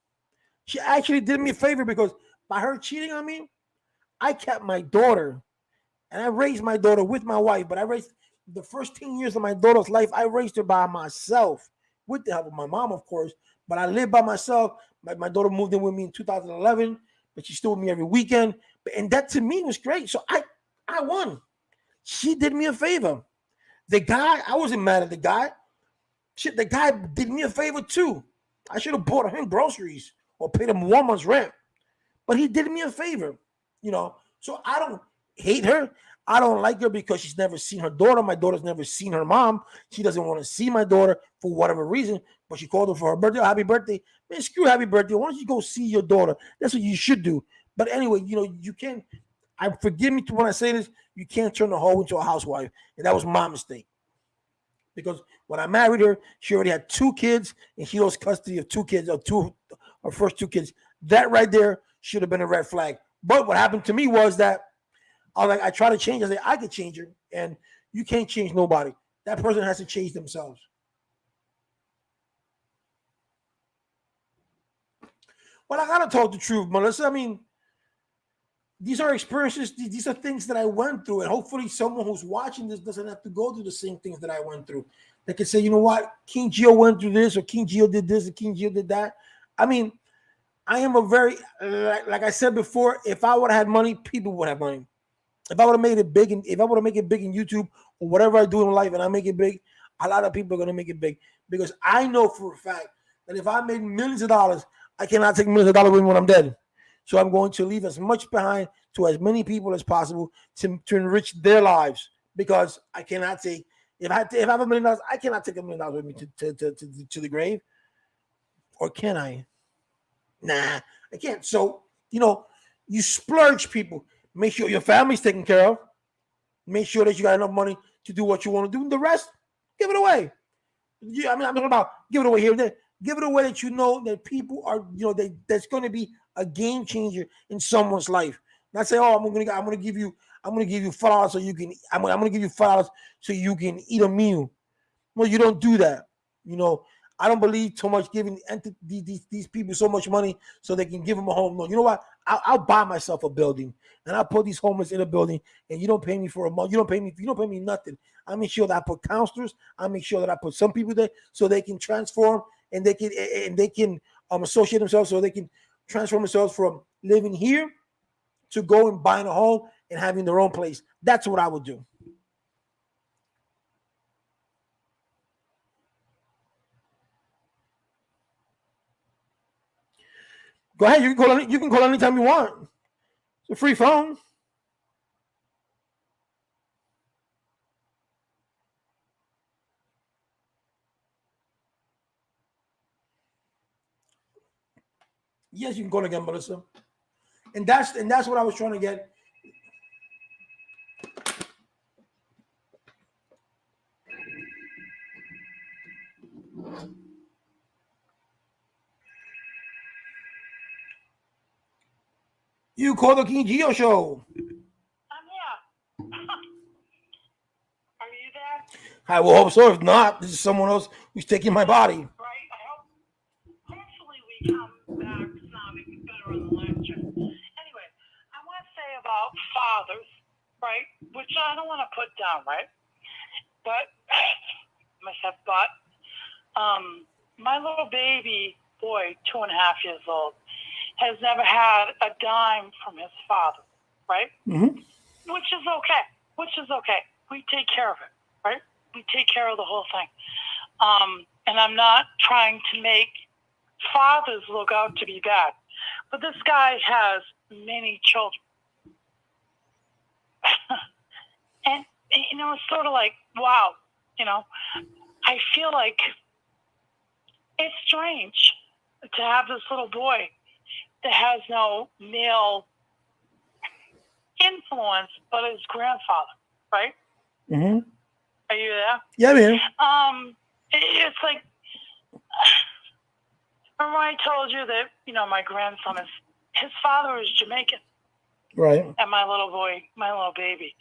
She actually did me a favor because by her cheating on me, I kept my daughter. And I raised my daughter with my wife. But I raised the first 10 years of my daughter's life, I raised her by myself. With the help of my mom, of course. But I lived by myself. My daughter moved in with me in 2011. But she's still with me every weekend. And that to me was great. So I won. She did me a favor. The guy, I wasn't mad at the guy. Shit, the guy did me a favor too. I should have bought him groceries or paid him 1 month's rent. But he did me a favor, So I don't hate her. I don't like her because she's never seen her daughter. My daughter's never seen her mom. She doesn't want to see my daughter for whatever reason. But she called her for her birthday. Happy birthday. Man, screw happy birthday. Why don't you go see your daughter? That's what you should do. But anyway, you can't. Forgive me when I say this. You can't turn a hoe into a housewife. And that was my mistake. Because when I married her, she already had 2 kids, and she lost custody of 2 kids, her first 2 kids. That right there should have been a red flag. But what happened to me was that I try to change. I say I could change her, and you can't change nobody. That person has to change themselves. Well, I gotta talk the truth, Melissa. I mean, these are experiences. These are things that I went through, and hopefully, someone who's watching this doesn't have to go through the same things that I went through. They can say, you know what, King Gio went through this, or King Gio did this, or King Gio did that. I mean, I am a very, like I said before, if I would have had money, people would have money. If I would have made it big, and if I would have made it big in YouTube or whatever I do in life, and I make it big, a lot of people are gonna make it big because I know for a fact that if I made millions of dollars, I cannot take millions of dollars with me when I'm dead. So I'm going to leave as much behind to as many people as possible to enrich their lives because I cannot take if I have $1 million, I cannot take $1 million with me to the grave, or can I? Nah, I can't. So you splurge, people. Make sure your family's taken care of. Make sure that you got enough money to do what you want to do. And the rest, give it away. I'm talking about give it away here and there. Give it away that that people are, that's going to be a game changer in someone's life. Not say, oh, I'm gonna give you $5 so you can. I'm gonna give you $5 so you can eat a meal. Well, you don't do that. I don't believe too much giving these people so much money so they can give them a home. No, you know what? I'll buy myself a building and I'll put these homeless in a building, and you don't pay me for a month. You don't pay me nothing. I make sure that I put counselors. I make sure that I put some people there so they can transform and they can associate themselves so they can transform themselves from living here to go and buying a home and having their own place. That's what I would do. Go ahead. You can call anytime you want. It's a free phone. Yes, you can call again, Melissa. And that's what I was trying to get. You call the King Geo show. I'm here. Are you there? I will hope so. If not, this is someone else who's taking my body. Right? I hope. Hopefully, we come back sounding better on the last trip. Anyway, I want to say about fathers, right? Which I don't want to put down, right? But my little baby boy, 2.5 years old, has never had a dime from his father, right? Mm-hmm. Which is okay. We take care of it, right? We take care of the whole thing. And I'm not trying to make fathers look out to be bad, but this guy has many children. And, it's sort of like, wow, I feel like it's strange to have this little boy that has no male influence but his grandfather, right? Mm-hmm. Are you there? Yeah, man. It's like, remember I told you that, my grandson his father is Jamaican. Right. And my little baby,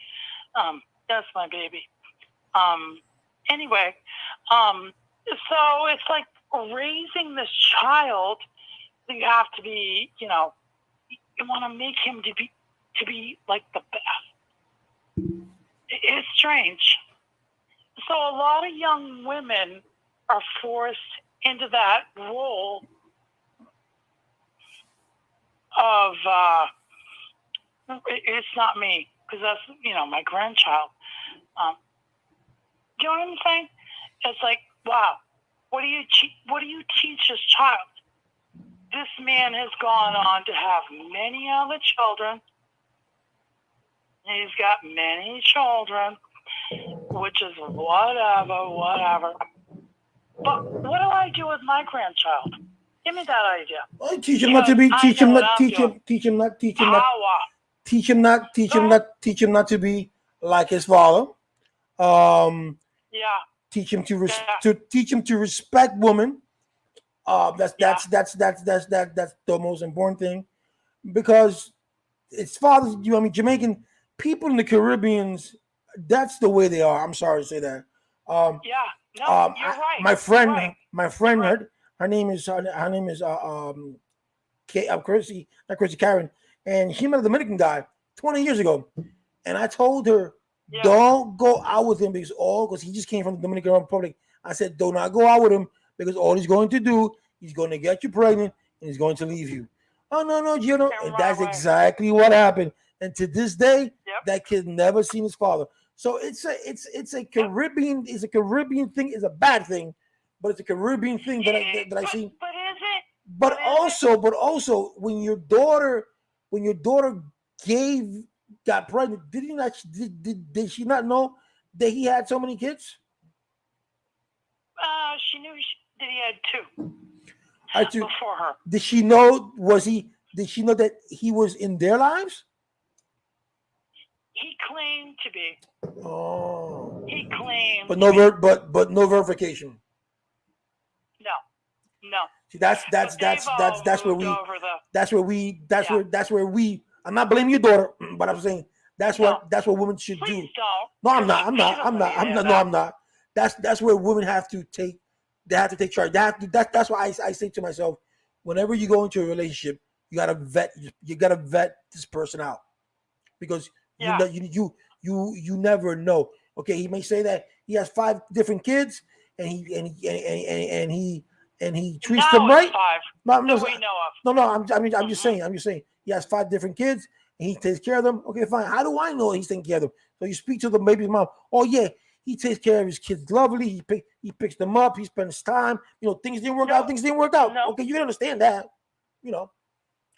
that's my baby. Anyway, so it's like raising this child, you have to be, you want to make him to be like the best. It's strange. So a lot of young women are forced into that role of, it's not me, because that's, my grandchild. You know what I'm saying? It's like, wow, what do you teach this child? This man has gone on to have many other children. He's got many children, which is whatever. But what do I do with my grandchild? Give me that idea. Well, teach him not to be. Teach him not to be like his father. Yeah. Teach him to respect women. That's the most important thing, because it's fathers. Jamaican people in the Caribbeans. That's the way they are. I'm sorry to say that. Yeah. No, you're right. My friend, right. her name is Chrissy, not Chrissy, Karen, and she met a Dominican guy 20 years ago, and I told her, don't go out with him because he just came from the Dominican Republic. I said, do not go out with him because all he's going to do, he's going to get you pregnant and he's going to leave you. Oh no, Gino, and that's exactly what happened. And to this day, that kid never seen his father. So it's a Caribbean thing. It's a bad thing, but it's a Caribbean thing that I see. But is it? But also, when your daughter got pregnant, did she not know that he had so many kids? She knew that he had two. Before her. Did she know? Did she know that he was in their lives? He claimed to be. Oh. He claimed. But no verification. No. See, that's where we. I'm not blaming your daughter, but I'm saying that's what women should do. Don't. No, I'm not. That's where women have to take. They have to take charge. That's why I say to myself, whenever you go into a relationship, you gotta vet this person out, because you never know. Okay, he may say that he has 5 different kids and he treats them right. 5 that we know of. No. I'm just saying he has 5 different kids and he takes care of them. Okay, fine. How do I know he's taking care of them? So you speak to the baby's mom. Oh yeah, he takes care of his kids lovely. He picks them up. He spends time. Things didn't work out. No. Okay, you can understand that.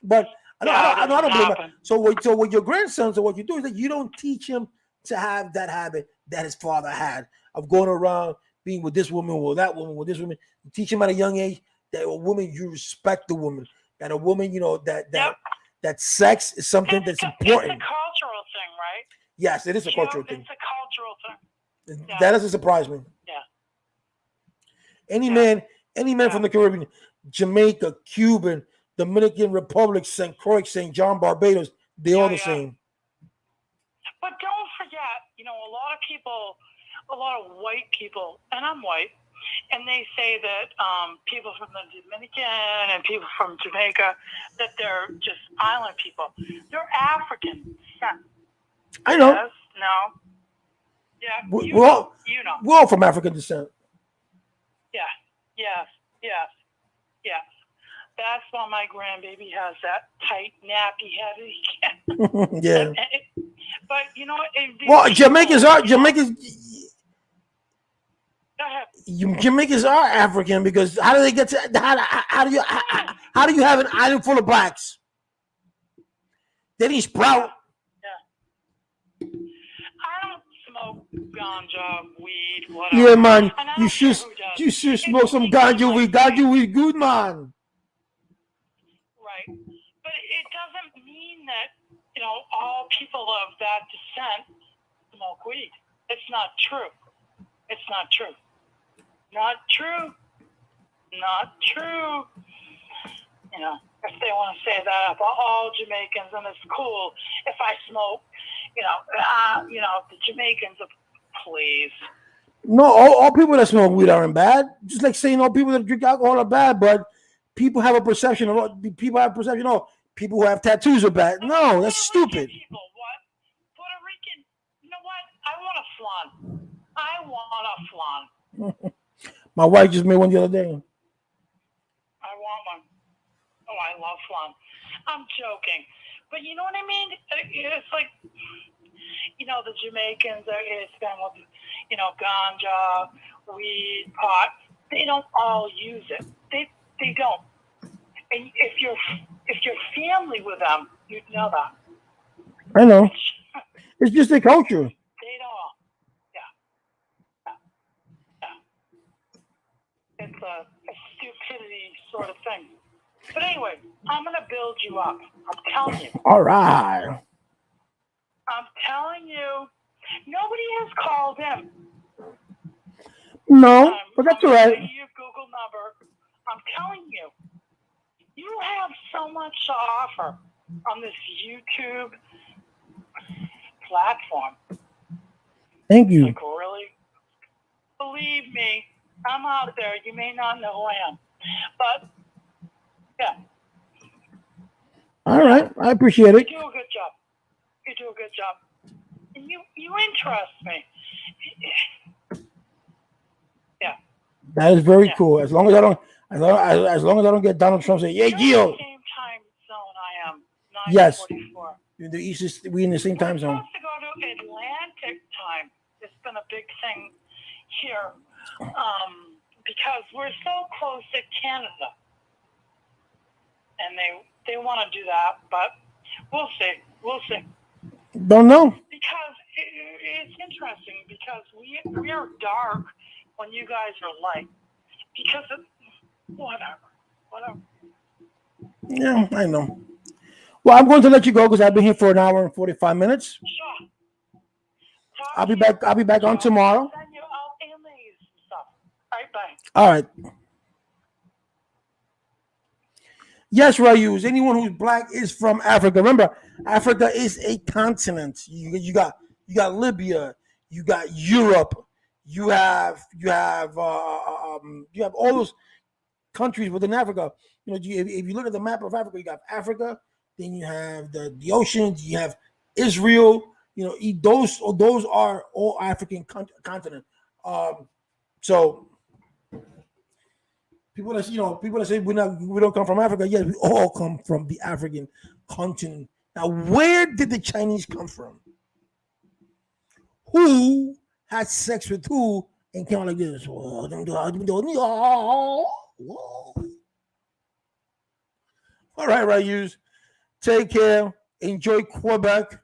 But I don't blame him. So with your grandson, so what you do is that you don't teach him to have that habit that his father had of going around being with this woman or that woman with this woman. You teach him at a young age that a woman, you respect the woman. That a woman, that sex is something that's important. It's a cultural thing, right? Yes, it is a cultural thing. It's a cultural thing. Yeah. That doesn't surprise me. Yeah. Any man from the Caribbean, Jamaica, Cuban, Dominican Republic, St. Croix, St. John, Barbados, they're all the same. But don't forget, a lot of people a lot of white people, and I'm white, and they say that people from the Dominican and people from Jamaica, that they're just island people. They're African descent. I know. Yes? No? Yeah, you know. We're all from African descent. Yeah, yes, yes, yes. That's why my grandbaby has that tight, nappy head. Yeah. But you know what? Well, Jamaicans are African because how do they get to how do you have an island full of blacks? They didn't sprout. Yeah. I don't smoke ganja, weed, whatever. Yeah, man. And I You don't care should who does. you should It's smoke some illegal in ganja my weed. state. Ganja weed, good man. Right. But it doesn't mean that, you know, all people of that descent smoke weed. It's not true. It's not true. Not true. Not true. You know, if they want to say that about all Jamaicans, and it's cool if I smoke, the Jamaicans, please. No, all people that smoke weed aren't bad. Just like saying all people that drink alcohol are bad, but people have a perception of people have a perception. Oh, people who have tattoos are bad. No, that's stupid. People, what? Puerto Rican. You know what? I want a flan. I want a flan. My wife just made one the other day. I want one. Oh, I love flan. I'm joking, but you know what I mean? It's like, you know, the Jamaicans are spend with, you know, ganja, weed, pot. They don't all use it. They don't. And if you're family with them, you'd know that. I know. It's just their culture. They don't. Yeah. It's a stupidity sort of thing. But anyway, I'm going to build you up. I'm telling you. All right. I'm telling you. Nobody has called in. No, but that's all right. Your Google number. I'm telling you. You have so much to offer on this YouTube platform. Thank you. Like, really? Believe me, I'm out there. You may not know who I am. But, yeah. All right. I appreciate it. You do a good job. You do a good job. And you interest me. Yeah. That is very cool. As long as I don't get Donald Trump saying, "Yeah, You're Gio." in the same time zone I am. Yes. 9:44. We in the same time zone. We're supposed to go to Atlantic time. It's been a big thing here because we're so close to Canada, and they want to do that, but we'll see. We'll see. Don't know. Because it's interesting because we are dark when you guys are light. Because of whatever. Yeah, I know. Well, I'm going to let you go because I've been here for an hour and 45 minutes. Sure. I'll be back on tomorrow. Send you out emails and stuff. All right, bye. All right. Yes, Rayuz. Anyone who's black is from Africa. Remember, Africa is a continent. You got Libya. You got Europe. You have all those countries within Africa. You know, if you look at the map of Africa, you got Africa. Then you have the oceans. You have Israel. You know, those are all African continent. So people that say we don't come from Africa. Yes, we all come from the African continent. Now, where did the Chinese come from? Who had sex with who and came out like this? All right, Rayus. Take care. Enjoy Quebec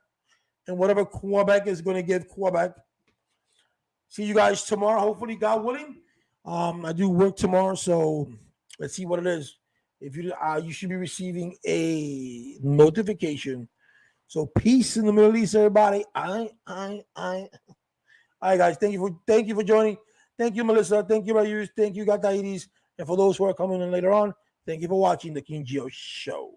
and whatever Quebec is going to give Quebec. See you guys tomorrow. Hopefully, God willing. I do work tomorrow, so let's see what it is. If you should be receiving a notification. So peace in the Middle East, everybody. All right, guys. Thank you for joining. Thank you, Melissa. Thank you, Rayus. Thank you, Gataides. And for those who are coming in later on, thank you for watching the King Gio Show.